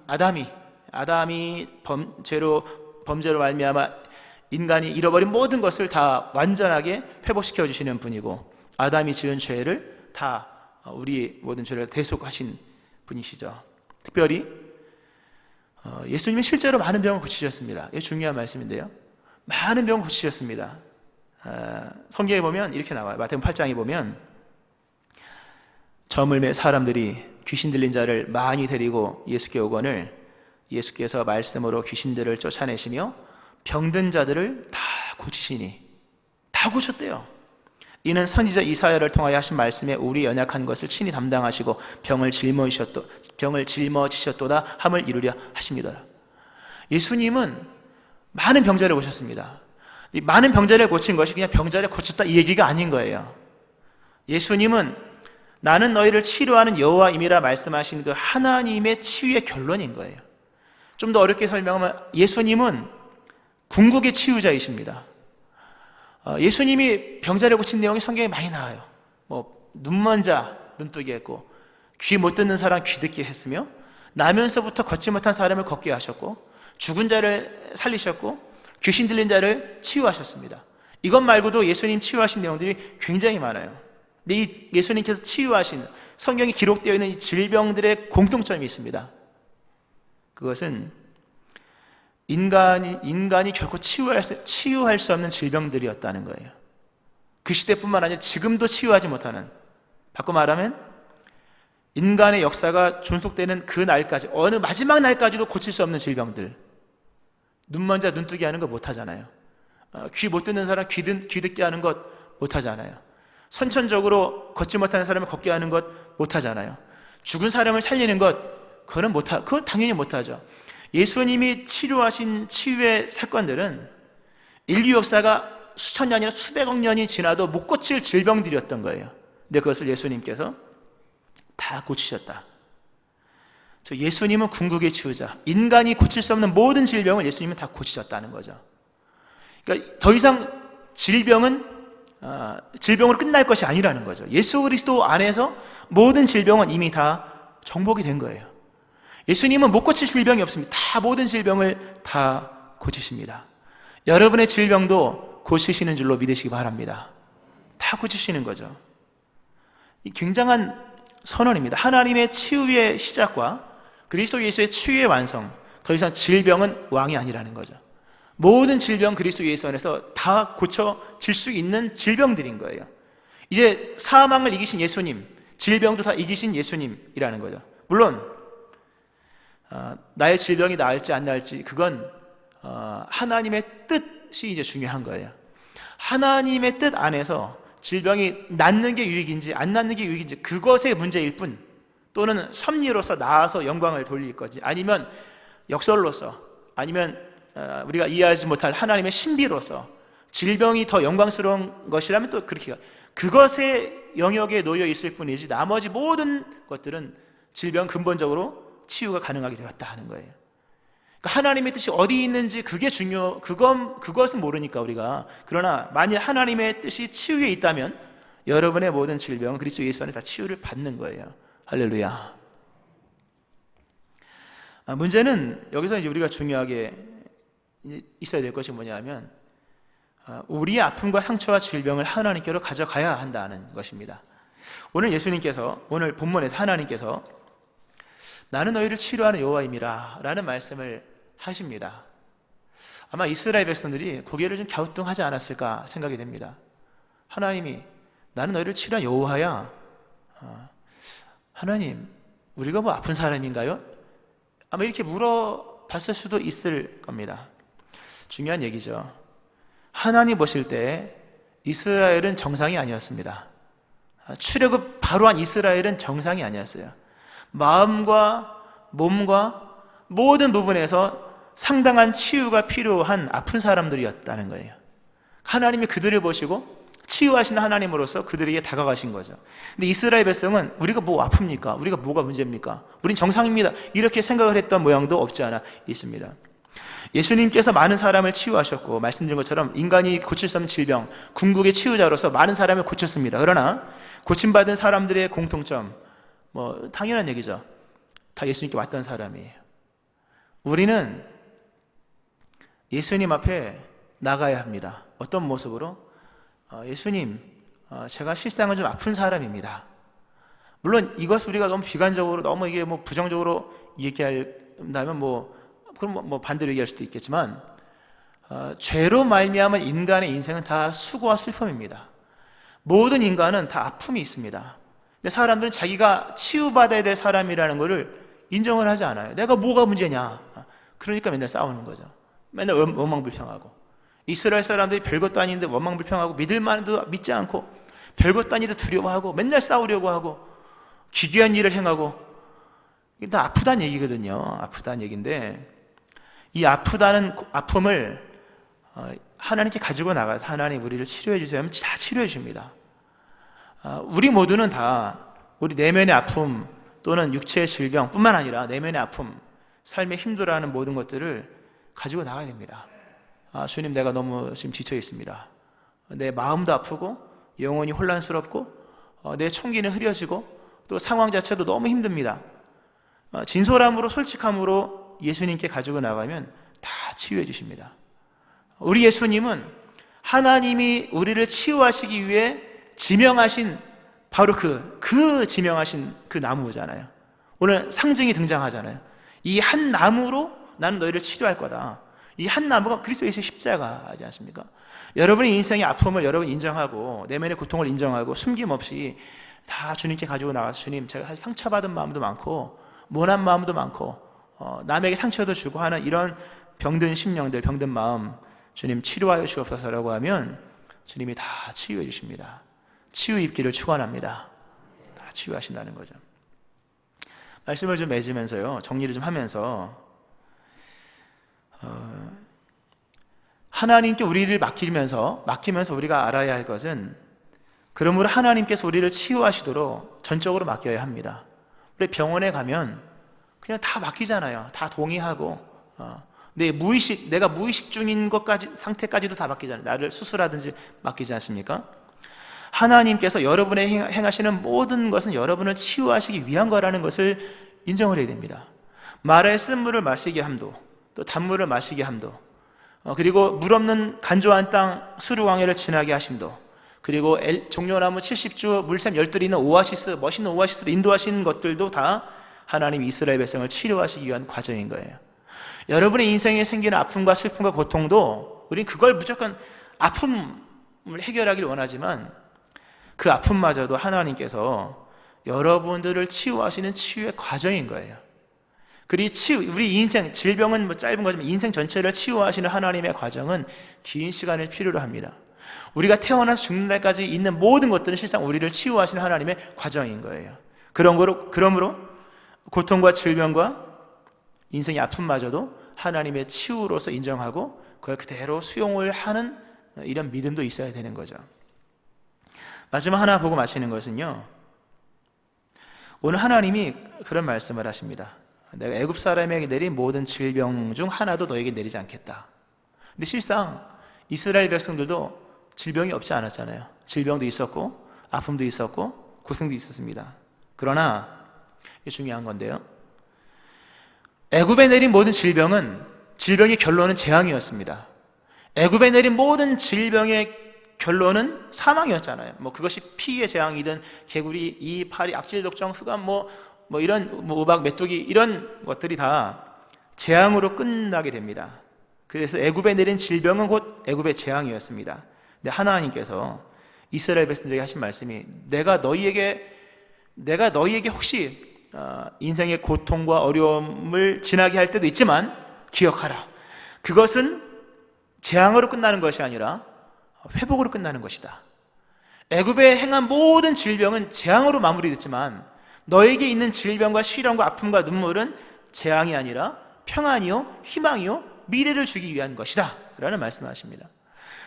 아담이 범죄로 말미암아 인간이 잃어버린 모든 것을 다 완전하게 회복시켜 주시는 분이고, 아담이 지은 죄를 다 우리 모든 죄를 대속하신 분이시죠. 특별히 예수님이 실제로 많은 병을 고치셨습니다. 이게 중요한 말씀인데요. 많은 병을 고치셨습니다. 성경에 보면 이렇게 나와요. 마태복음 8장에 보면 저물매 사람들이 귀신 들린 자를 많이 데리고 예수께 오거늘 예수께서 말씀으로 귀신들을 쫓아내시며 병든 자들을 다 고치시니, 다 고쳤대요. 이는 선지자 이사야를 통하여 하신 말씀에 우리 연약한 것을 친히 담당하시고 병을 짊어지셨도다 함을 이루려 하십니다. 예수님은 많은 병자를 고쳤습니다. 이 많은 병자를 고친 것이 그냥 병자를 고쳤다 이 얘기가 아닌 거예요. 예수님은 나는 너희를 치료하는 여호와임이라 말씀하신 그 하나님의 치유의 결론인 거예요. 좀 더 어렵게 설명하면 예수님은 궁극의 치유자이십니다. 예수님이 병자를 고친 내용이 성경에 많이 나와요. 눈먼 자 눈뜨게 했고, 귀 못 듣는 사람 귀 듣게 했으며, 나면서부터 걷지 못한 사람을 걷게 하셨고, 죽은 자를 살리셨고, 귀신 들린 자를 치유하셨습니다. 이것 말고도 예수님 치유하신 내용들이 굉장히 많아요. 근데 이 예수님께서 치유하신 성경에 기록되어 있는 이 질병들의 공통점이 있습니다. 그것은 인간이 결코 치유할 수 없는 질병들이었다는 거예요. 그 시대뿐만 아니라 지금도 치유하지 못하는, 바꿔 말하면 인간의 역사가 존속되는 그 날까지, 어느 마지막 날까지도 고칠 수 없는 질병들. 눈먼 자 눈뜨게 하는 거 못하잖아요. 귀 못 듣는 사람 귀 듣게 하는 것 못하잖아요. 선천적으로 걷지 못하는 사람을 걷게 하는 것 못하잖아요. 죽은 사람을 살리는 것, 그건 당연히 못하죠. 예수님이 치료하신 치유의 사건들은 인류 역사가 수천 년이나 수백억 년이 지나도 못 고칠 질병들이었던 거예요. 근데 그것을 예수님께서 다 고치셨다. 예수님은 궁극의 치유자, 인간이 고칠 수 없는 모든 질병을 예수님은 다 고치셨다는 거죠. 그러니까 더 이상 질병으로 끝날 것이 아니라는 거죠. 예수 그리스도 안에서 모든 질병은 이미 다 정복이 된 거예요. 예수님은 못 고칠 질병이 없습니다. 다 모든 질병을 다 고치십니다. 여러분의 질병도 고치시는 줄로 믿으시기 바랍니다. 다 고치시는 거죠. 이 굉장한 선언입니다. 하나님의 치유의 시작과 그리스도 예수의 치유의 완성, 더 이상 질병은 왕이 아니라는 거죠. 모든 질병 그리스도 예수 안에서 다 고쳐질 수 있는 질병들인 거예요. 이제 사망을 이기신 예수님, 질병도 다 이기신 예수님이라는 거죠. 물론 나의 질병이 나을지 안 나을지 그건 하나님의 뜻이 이제 중요한 거예요. 하나님의 뜻 안에서 질병이 낫는 게 유익인지 안 낫는 게 유익인지 그것의 문제일 뿐, 또는 섭리로서 나아서 영광을 돌릴 거지, 아니면 역설로서, 아니면 우리가 이해하지 못할 하나님의 신비로서 질병이 더 영광스러운 것이라면 또 그렇게 그것의 영역에 놓여 있을 뿐이지 나머지 모든 것들은 질병 근본적으로 치유가 가능하게 되었다 하는 거예요. 그러니까 하나님의 뜻이 어디 있는지 그것은 모르니까 우리가, 그러나 만일 하나님의 뜻이 치유에 있다면 여러분의 모든 질병은 그리스도 예수 안에 다 치유를 받는 거예요. 할렐루야. 문제는 여기서 이제 우리가 중요하게 있어야 될 것이 뭐냐면 우리의 아픔과 상처와 질병을 하나님께로 가져가야 한다는 것입니다. 오늘 예수님께서, 오늘 본문에서 하나님께서 나는 너희를 치료하는 여호와임이라 라는 말씀을 하십니다. 아마 이스라엘 백성들이 고개를 좀 갸우뚱하지 않았을까 생각이 됩니다. 하나님이 나는 너희를 치료하는 여호와야, 하나님 우리가 뭐 아픈 사람인가요? 아마 이렇게 물어봤을 수도 있을 겁니다. 중요한 얘기죠. 하나님 보실 때 이스라엘은 정상이 아니었습니다. 출애굽 바로 한 이스라엘은 정상이 아니었어요. 마음과 몸과 모든 부분에서 상당한 치유가 필요한 아픈 사람들이었다는 거예요. 하나님이 그들을 보시고 치유하시는 하나님으로서 그들에게 다가가신 거죠. 근데 이스라엘 백성은 우리가 뭐 아픕니까? 우리가 뭐가 문제입니까? 우린 정상입니다. 이렇게 생각을 했던 모양도 없지 않아 있습니다. 예수님께서 많은 사람을 치유하셨고, 말씀드린 것처럼 인간이 고칠 수 없는 질병, 궁극의 치유자로서 많은 사람을 고쳤습니다. 그러나 고침받은 사람들의 공통점, 뭐 당연한 얘기죠. 다 예수님께 왔던 사람이에요. 우리는 예수님 앞에 나가야 합니다. 어떤 모습으로? 예수님, 제가 실상은 좀 아픈 사람입니다. 물론 이것을 우리가 너무 비관적으로, 너무 이게 뭐 부정적으로 얘기한다면 그럼 반대로 얘기할 수도 있겠지만, 죄로 말미암은 인간의 인생은 다 수고와 슬픔입니다. 모든 인간은 다 아픔이 있습니다. 근데 사람들은 자기가 치유받아야 될 사람이라는 것을 인정을 하지 않아요. 내가 뭐가 문제냐? 그러니까 맨날 싸우는 거죠. 맨날 원망불평하고. 이스라엘 사람들이 별것도 아닌데 원망불평하고, 믿을 만도 믿지 않고, 별것도 아닌데 두려워하고, 맨날 싸우려고 하고, 기괴한 일을 행하고, 이게 다 아프다는 얘기거든요. 아프다는 얘기인데, 이 아프다는 아픔을 하나님께 가지고 나가서 하나님 우리를 치료해 주세요 하면 다 치료해 줍니다. 우리 모두는 다 우리 내면의 아픔 또는 육체의 질병 뿐만 아니라 내면의 아픔, 삶의 힘들어하는 모든 것들을 가지고 나가야 됩니다. 주님, 내가 너무 지금 지쳐 있습니다. 내 마음도 아프고 영혼이 혼란스럽고 내 총기는 흐려지고 또 상황 자체도 너무 힘듭니다. 진솔함으로 솔직함으로 예수님께 가지고 나가면 다 치유해 주십니다. 우리 예수님은 하나님이 우리를 치유하시기 위해 지명하신 바로 그 지명하신 그 나무잖아요. 오늘 상징이 등장하잖아요. 이 한 나무로 나는 너희를 치료할 거다. 이 한 나무가 그리스도 예수의 십자가지 않습니까? 여러분의 인생의 아픔을 여러분 인정하고 내면의 고통을 인정하고 숨김없이 다 주님께 가지고 나가서, 주님, 제가 사실 상처받은 마음도 많고 모난 마음도 많고 남에게 상처도 주고 하는 이런 병든 심령들, 병든 마음 주님 치료하여 주옵소서라고 하면 주님이 다 치유해 주십니다. 치유 입기를 축원합니다. 다 치유하신다는 거죠. 말씀을 좀 맺으면서요, 정리를 좀 하면서 하나님께 우리를 맡기면서 우리가 알아야 할 것은, 그러므로 하나님께서 우리를 치유하시도록 전적으로 맡겨야 합니다. 우리 병원에 가면 그냥 다 맡기잖아요. 다 동의하고 내가 무의식 중인 것까지, 상태까지도 다 맡기잖아요. 나를 수술하든지 맡기지 않습니까? 하나님께서 여러분의 행하시는 모든 것은 여러분을 치유하시기 위한 거라는 것을 인정을 해야 됩니다. 말에 쓴 물을 마시게 함도, 또 단물을 마시게 함도, 그리고 물 없는 간조한 땅 수르광야를 지나게 하심도, 그리고 종려나무 70주 물샘 10들이 있는 오아시스, 멋있는 오아시스로 인도하시는 것들도 다 하나님 이스라엘 백성을 치료하시기 위한 과정인 거예요. 여러분의 인생에 생기는 아픔과 슬픔과 고통도 우린 그걸 무조건 아픔을 해결하기를 원하지만 그 아픔마저도 하나님께서 여러분들을 치유하시는 치유의 과정인 거예요. 그리고 우리 인생, 질병은 뭐 짧은 거지만 인생 전체를 치유하시는 하나님의 과정은 긴 시간을 필요로 합니다. 우리가 태어나서 죽는 날까지 있는 모든 것들은 실상 우리를 치유하시는 하나님의 과정인 거예요. 그러므로 고통과 질병과 인생의 아픔마저도 하나님의 치유로서 인정하고 그걸 그대로 수용을 하는 이런 믿음도 있어야 되는 거죠. 마지막 하나 보고 마치는 것은요, 오늘 하나님이 그런 말씀을 하십니다. 내가 애굽 사람에게 내린 모든 질병 중 하나도 너에게 내리지 않겠다. 근데 실상 이스라엘 백성들도 질병이 없지 않았잖아요. 질병도 있었고 아픔도 있었고 고생도 있었습니다. 그러나 이게 중요한 건데요, 애굽에 내린 모든 질병의 결론은 재앙이었습니다. 애굽에 내린 모든 질병의 결론은 사망이었잖아요. 뭐 그것이 피의 재앙이든 개구리, 이, 파리, 악질, 독종, 흑암, 이런 우박, 메뚜기 이런 것들이 다 재앙으로 끝나게 됩니다. 그래서 애굽에 내린 질병은 곧 애굽의 재앙이었습니다. 근데 하나님께서 이스라엘 백성들에게 하신 말씀이 내가 너희에게 혹시 인생의 고통과 어려움을 지나게 할 때도 있지만 기억하라. 그것은 재앙으로 끝나는 것이 아니라 회복으로 끝나는 것이다. 애굽에 행한 모든 질병은 재앙으로 마무리됐지만 너에게 있는 질병과 시련과 아픔과 눈물은 재앙이 아니라 평안이요 희망이요 미래를 주기 위한 것이다 라는 말씀을 하십니다.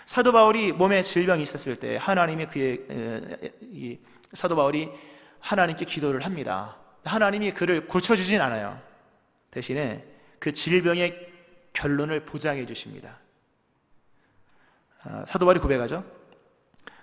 사도 바울이 몸에 질병이 있었을 때 사도 바울이 하나님께 기도를 합니다. 하나님이 그를 고쳐주진 않아요. 대신에 그 질병의 결론을 보장해 주십니다. 사도 바울이 고백하죠.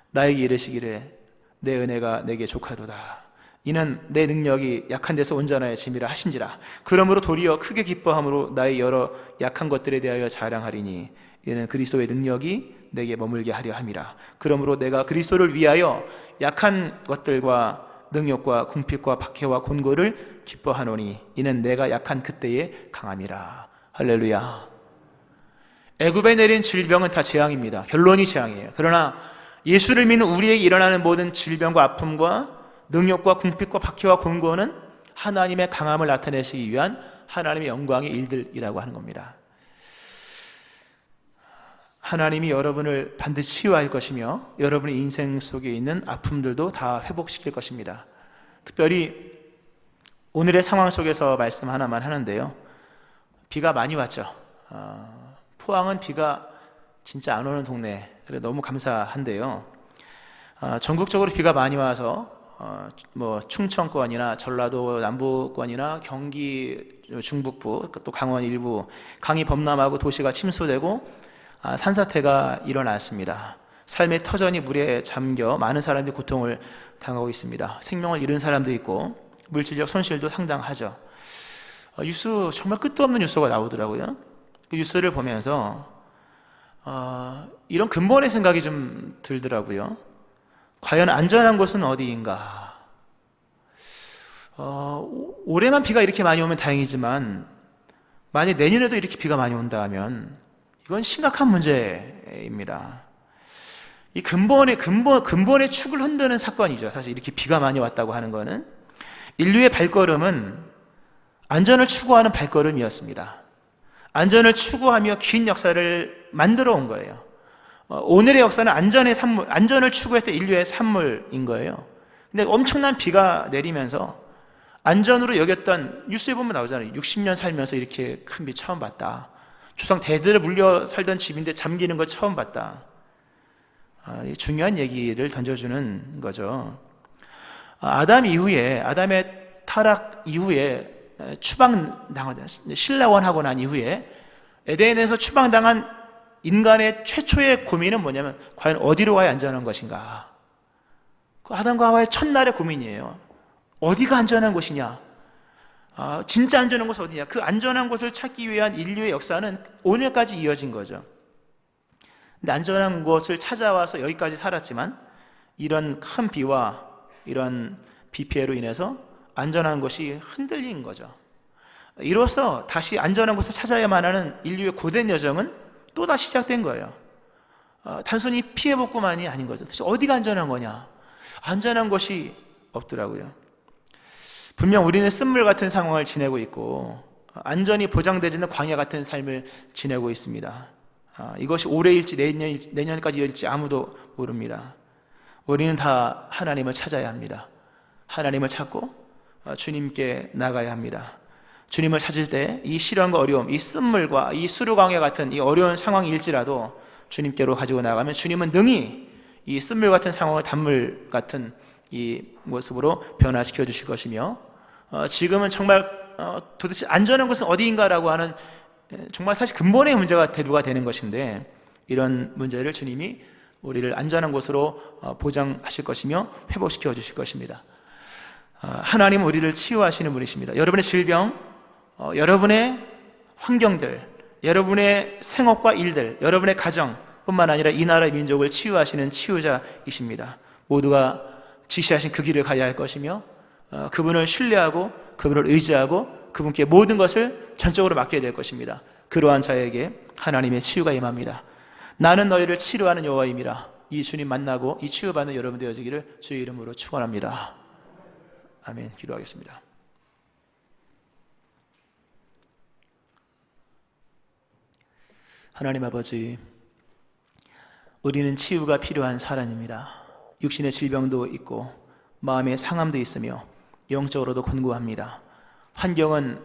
나에게 이르시기를 내 은혜가 내게 족하도다. 이는 내 능력이 약한 데서 온전하여 짐이라 하신지라. 그러므로 도리어 크게 기뻐함으로 나의 여러 약한 것들에 대하여 자랑하리니 이는 그리스도의 능력이 내게 머물게 하려 함이라. 그러므로 내가 그리스도를 위하여 약한 것들과 능력과 궁핍과 박해와 곤고를 기뻐하노니 이는 내가 약한 그때에 강함이라. 할렐루야. 애굽에 내린 질병은 다 재앙입니다. 결론이 재앙이에요. 그러나 예수를 믿는 우리에게 일어나는 모든 질병과 아픔과 능력과 궁핍과 박해와 곤고는 하나님의 강함을 나타내시기 위한 하나님의 영광의 일들이라고 하는 겁니다. 하나님이 여러분을 반드시 치유할 것이며 여러분의 인생 속에 있는 아픔들도 다 회복시킬 것입니다. 특별히 오늘의 상황 속에서 말씀 하나만 하는데요, 비가 많이 왔죠. 포항은 비가 진짜 안 오는 동네, 그래 너무 감사한데요, 전국적으로 비가 많이 와서 충청권이나 전라도 남부권이나 경기 중북부, 또 강원 일부, 강이 범람하고 도시가 침수되고 산사태가 일어났습니다. 삶의 터전이 물에 잠겨 많은 사람들이 고통을 당하고 있습니다. 생명을 잃은 사람도 있고 물질적 손실도 상당하죠. 뉴스 정말 끝도 없는 뉴스가 나오더라고요. 그 뉴스를 보면서 이런 근본의 생각이 좀 들더라고요. 과연 안전한 곳은 어디인가? 올해만 비가 이렇게 많이 오면 다행이지만 만약 내년에도 이렇게 비가 많이 온다 하면 이건 심각한 문제입니다. 이 근본의 축을 흔드는 사건이죠. 사실 이렇게 비가 많이 왔다고 하는 것은 인류의 발걸음은 안전을 추구하는 발걸음이었습니다. 안전을 추구하며 긴 역사를 만들어 온 거예요. 오늘의 역사는 안전을 추구했던 인류의 산물인 거예요. 근데 엄청난 비가 내리면서 안전으로 여겼던, 뉴스에 보면 나오잖아요. 60년 살면서 이렇게 큰 비 처음 봤다. 조상 대대로 물려 살던 집인데 잠기는 거 처음 봤다. 중요한 얘기를 던져주는 거죠. 아담의 타락 이후에 추방당한, 신라원하고 난 이후에 에덴에서 추방당한 인간의 최초의 고민은 뭐냐면 과연 어디로 가야 안전한 것인가? 그 아담과 하와의 첫날의 고민이에요. 어디가 안전한 곳이냐? 진짜 안전한 곳은 어디냐? 그 안전한 곳을 찾기 위한 인류의 역사는 오늘까지 이어진 거죠. 근데 안전한 곳을 찾아와서 여기까지 살았지만 이런 큰 비와 이런 비 피해로 인해서 안전한 곳이 흔들린 거죠. 이로써 다시 안전한 곳을 찾아야만 하는 인류의 고된 여정은 또다시 시작된 거예요. 단순히 피해 복구만이 아닌 거죠. 도대체 어디가 안전한 거냐? 안전한 곳이 없더라고요. 분명 우리는 쓴물 같은 상황을 지내고 있고 안전이 보장되지는 광야 같은 삶을 지내고 있습니다. 이것이 올해일지 내년까지 이어질지 아무도 모릅니다. 우리는 다 하나님을 찾아야 합니다. 하나님을 찾고 주님께 나가야 합니다. 주님을 찾을 때 이 시련과 어려움, 이 쓴물과 이 수르광야 같은 이 어려운 상황일지라도 주님께로 가지고 나가면 주님은 능히 이 쓴물 같은 상황을 단물 같은 이 모습으로 변화시켜 주실 것이며 지금은 정말 도대체 안전한 곳은 어디인가라고 하는 정말 사실 근본의 문제가 대두가 되는 것인데 이런 문제를 주님이 우리를 안전한 곳으로 보장하실 것이며 회복시켜 주실 것입니다. 하나님은 우리를 치유하시는 분이십니다. 여러분의 질병, 여러분의 환경들, 여러분의 생업과 일들, 여러분의 가정뿐만 아니라 이 나라의 민족을 치유하시는 치유자이십니다. 모두가 지시하신 그 길을 가야 할 것이며 그분을 신뢰하고 그분을 의지하고 그분께 모든 것을 전적으로 맡겨야 될 것입니다. 그러한 자에게 하나님의 치유가 임합니다. 나는 너희를 치료하는 여호와임이라. 이 주님 만나고 이 치유받는 여러분 되어지기를 주의 이름으로 축원합니다. 아멘. 기도하겠습니다. 하나님 아버지, 우리는 치유가 필요한 사람입니다. 육신의 질병도 있고 마음의 상함도 있으며 영적으로도 곤고합니다. 환경은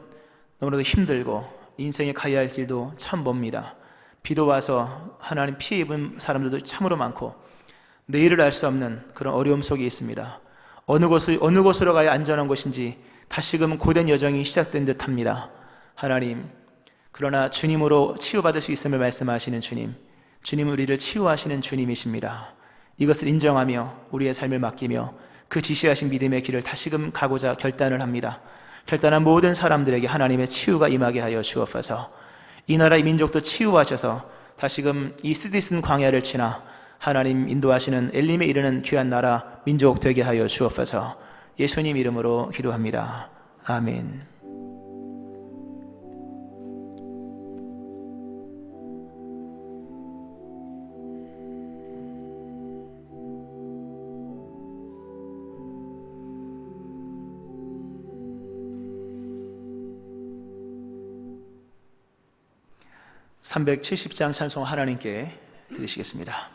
너무나도 힘들고 인생에 가야 할 길도 참 멉니다. 비도 와서 하나님 피해 입은 사람들도 참으로 많고 내일을 알 수 없는 그런 어려움 속에 있습니다. 어느 곳으로 가야 안전한 곳인지 다시금 고된 여정이 시작된 듯합니다. 하나님, 그러나 주님으로 치유받을 수 있음을 말씀하시는 주님은 우리를 치유하시는 주님이십니다. 이것을 인정하며 우리의 삶을 맡기며 그 지시하신 믿음의 길을 다시금 가고자 결단을 합니다. 결단한 모든 사람들에게 하나님의 치유가 임하게 하여 주옵소서. 이 나라의 민족도 치유하셔서 다시금 이 쓰디쓴 광야를 지나 하나님 인도하시는 엘림에 이르는 귀한 나라 민족 되게 하여 주옵소서. 예수님 이름으로 기도합니다. 아멘. (370장) 찬송 하나님께 드리시겠습니다.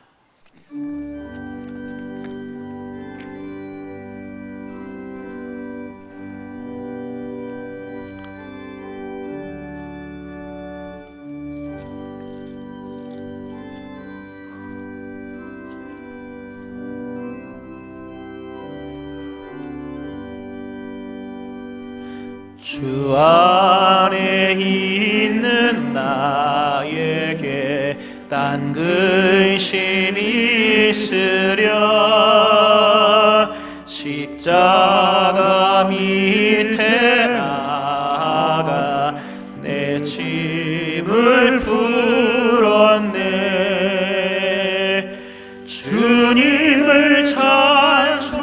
주 안에 있는 나에게 딴 근심 있으랴. 십자가 밑에 나가 내 짐을 풀었네. 주님을 찬송하면서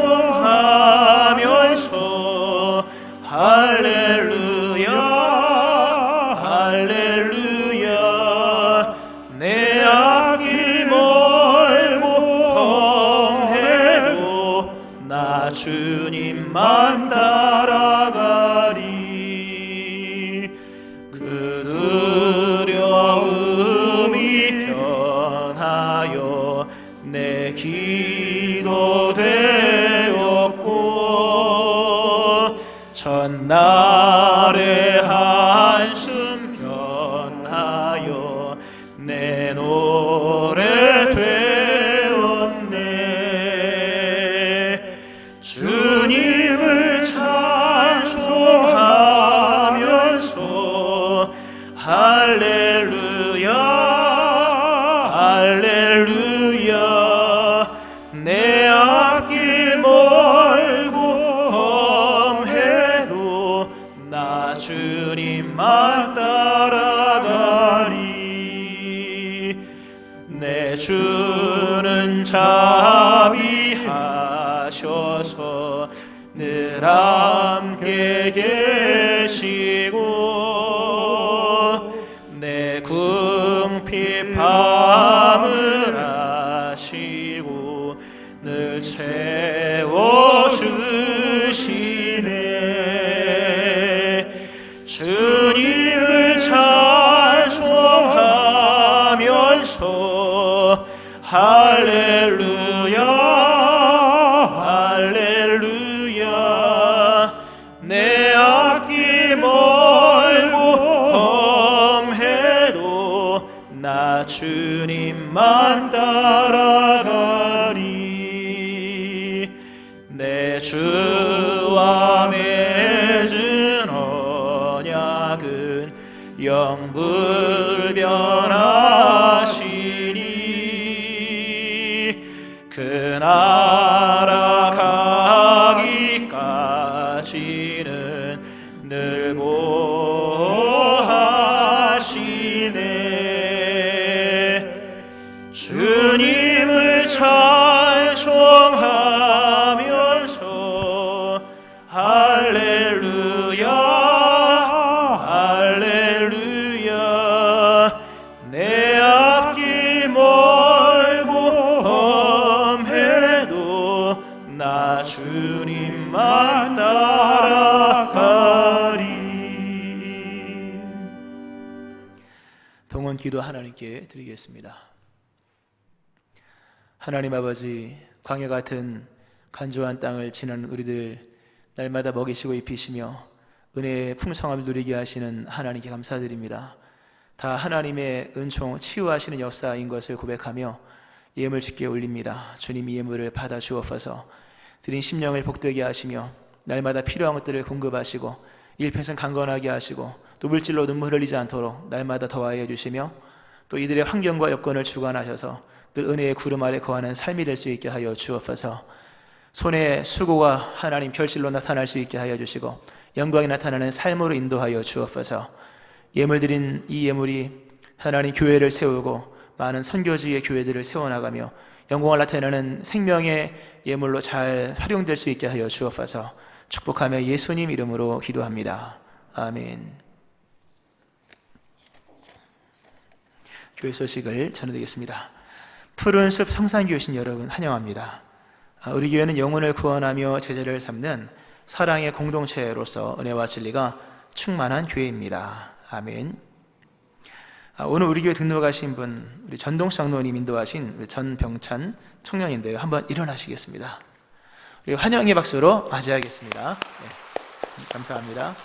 할렐루야 할렐루야. 내 앞이 멀고 험해도 나 주님만 따라가리. 그 두려움이 변하여 내 기도 되었고 첫날의 한숨 변하여 내 노래 되었네. 주님을 찬송하면서 할렐루야 할렐루야. 내 앞길 주는 자비하셔서 늘 함께 계시고 내 궁핍함을 아시고 늘 채워주시네. 주님을 찬송하면서 할렐루야 할렐루야. 내 앞길 멀고 험해도 나 주님만 따라가리. 내 주와 맺은 언약은 영불변하시니 그 나라 가기까지는 늘 보호하시네. 주님을 찬송하면서 할렐루야 할렐루야. 내 앞길 멀고 험해도 나 주님만 따라가리. 동원 기도 하나님께 드리겠습니다. 하나님 아버지, 광야 같은 간조한 땅을 지나는 우리들 날마다 먹이시고 입히시며 은혜의 풍성함을 누리게 하시는 하나님께 감사드립니다. 다 하나님의 은총 치유하시는 역사인 것을 고백하며 예물 주께 올립니다. 주님, 이 예물을 받아 주옵소서. 드린 심령을 복되게 하시며 날마다 필요한 것들을 공급하시고 일평생 강건하게 하시고 또 물질로 눈물 흘리지 않도록 날마다 더하여 주시며 또 이들의 환경과 여건을 주관하셔서 늘 은혜의 구름 아래 거하는 삶이 될 수 있게 하여 주옵소서. 손의 수고가 하나님 결실로 나타날 수 있게 하여 주시고 영광이 나타나는 삶으로 인도하여 주옵소서. 예물 드린 이 예물이 하나님 교회를 세우고 많은 선교지의 교회들을 세워나가며 영광을 나타내는 생명의 예물로 잘 활용될 수 있게 하여 주옵소서. 축복하며 예수님 이름으로 기도합니다. 아멘. 교회 소식을 전해드리겠습니다. 푸른 숲 성산교회 오신 여러분 환영합니다. 우리 교회는 영혼을 구원하며 제자를 삼는 사랑의 공동체로서 은혜와 진리가 충만한 교회입니다. 아멘. 오늘 우리 교회 등록하신 분, 우리 전동수 장로님 인도하신 우리 전병찬 청년인데요. 한번 일어나시겠습니다. 우리 환영의 박수로 맞이하겠습니다. 네, 감사합니다.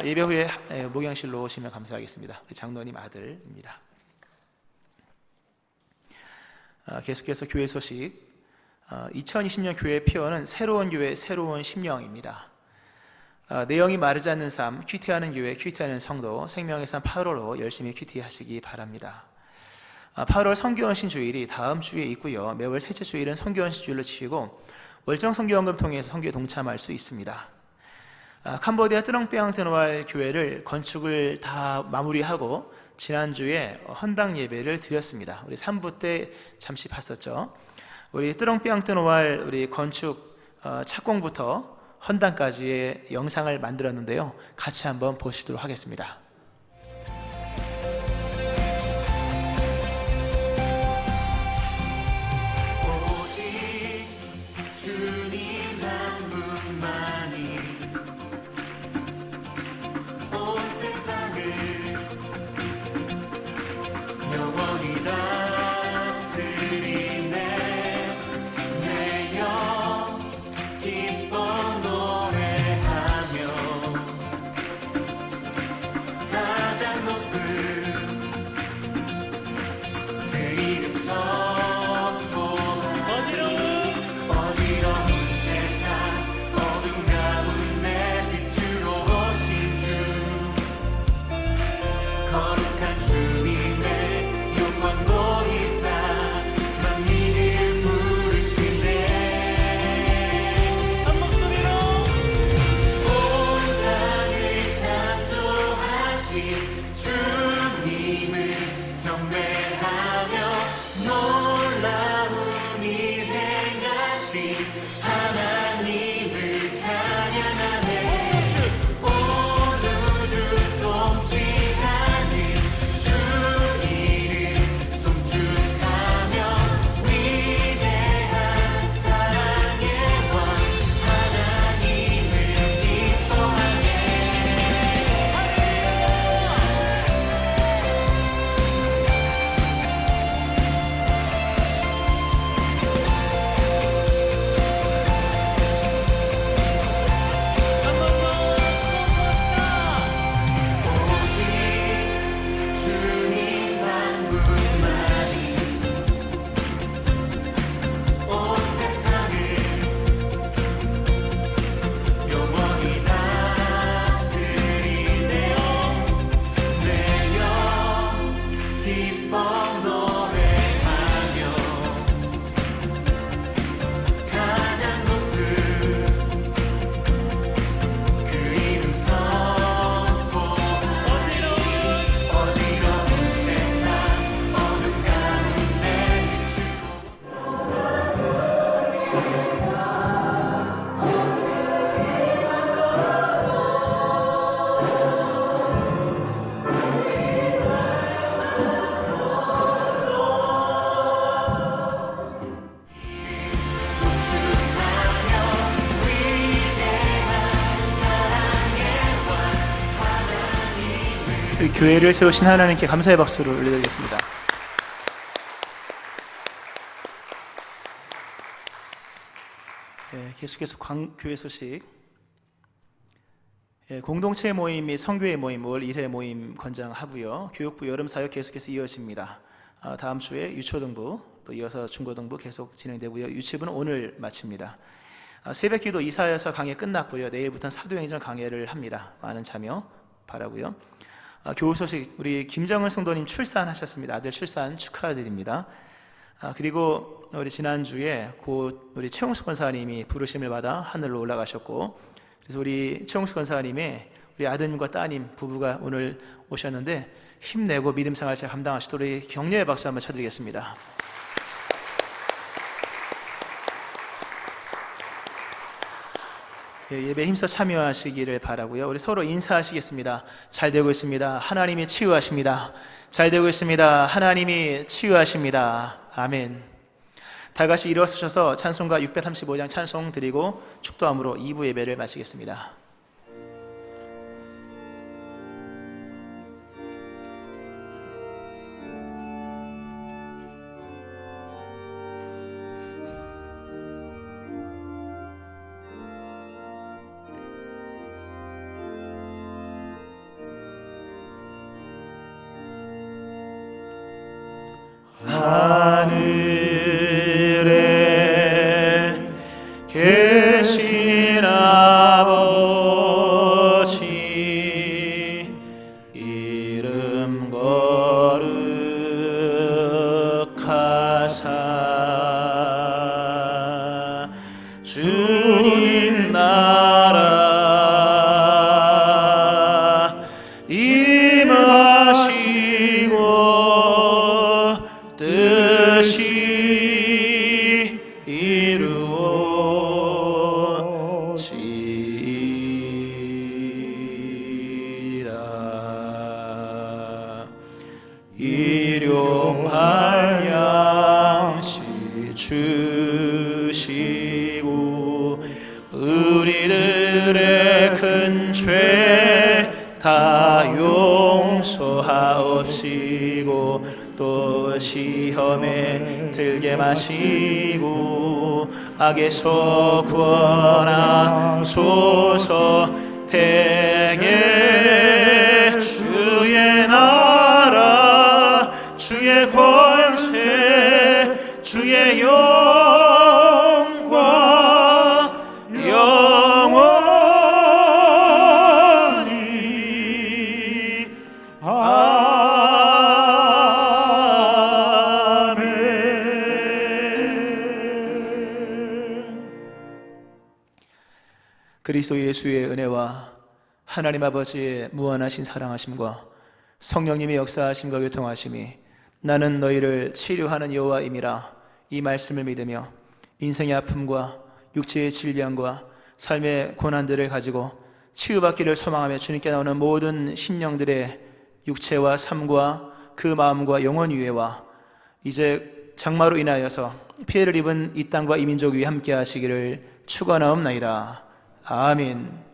예배 후에 목양실로 오시면 감사하겠습니다. 우리 장로님 아들입니다. 계속해서 교회 소식. 2020년 교회 표어는 새로운 교회, 새로운 심령입니다. 내용이 마르지 않는 삶, 큐티하는 교회, 큐티하는 성도, 생명의 삶 8월로 열심히 큐티하시기 바랍니다. 8월 성교원신 주일이 다음 주에 있고요. 매월 셋째 주일은 성교원신 주일로 치고 월정 성교원금 통해서 성교에 동참할 수 있습니다. 캄보디아 뚜렁비앙트노알 교회를 건축을 다 마무리하고 지난주에 헌당 예배를 드렸습니다. 우리 3부 때 잠시 봤었죠. 우리 뚜렁비앙트노알 우리 건축 착공부터 헌당까지의 영상을 만들었는데요. 같이 한번 보시도록 하겠습니다. 오직 주님 한 분만이 온 세상을 영원히 다스리네. 내 영 기뻐 노래하며 가장 높은 그 이름 선포하니. 어지러운 세상 어둠 가운데 빛으로 오신 주, 거룩한 주님의 교회를 세우신 하나님께 감사의 박수를 올려드리겠습니다. 계속해서 교회 소식. 공동체 모임 및 성교회 모임 월 1회 모임 권장하고요. 교육부 여름 사역 계속해서 이어집니다. 다음 주에 유초등부 또 이어서 중고등부 계속 진행되고요. 유치부는 오늘 마칩니다. 새벽기도 이사여서 강의 끝났고요. 내일부터는 사도행전 강의를 합니다. 많은 참여 바라고요. 교우 소식, 우리 김정은 성도님 출산하셨습니다. 아들 출산 축하드립니다. 그리고 우리 지난주에 곧 우리 최홍수 권사님이 부르심을 받아 하늘로 올라가셨고, 그래서 우리 최홍수 권사님의 우리 아드님과 따님 부부가 오늘 오셨는데 힘내고 믿음 생활 잘 감당하시도록 격려의 박수 한번 쳐드리겠습니다. 예배 힘써 참여하시기를 바라고요. 우리 서로 인사하시겠습니다. 잘 되고 있습니다. 하나님이 치유하십니다. 잘 되고 있습니다. 하나님이 치유하십니다. 아멘. 다 같이 일어서셔서 찬송가 635장 찬송 드리고 축도함으로 2부 예배를 마치겠습니다. 하늘에 계신 아버지 이름 거룩하사 주님 나라 임하시고 뜻이 이루어지리라. 일용할 양식 주시고 우리들의 큰 죄 다 용서하옵시고 또 시험에 들게 마시고 악에서 구원하소서. 대개 주의 나라 주의 권세 주의 영광 영원히 그리스도 예수의 은혜와 하나님 아버지의 무한하신 사랑하심과 성령님의 역사하심과 교통하심이 나는 너희를 치료하는 여호와임이라 이 말씀을 믿으며 인생의 아픔과 육체의 질병과 삶의 고난들을 가지고 치유받기를 소망하며 주님께 나오는 모든 심령들의 육체와 삶과 그 마음과 영혼 유해와 이제 장마로 인하여서 피해를 입은 이 땅과 이 민족 위에 함께 하시기를 축원하옵나이다. 아멘.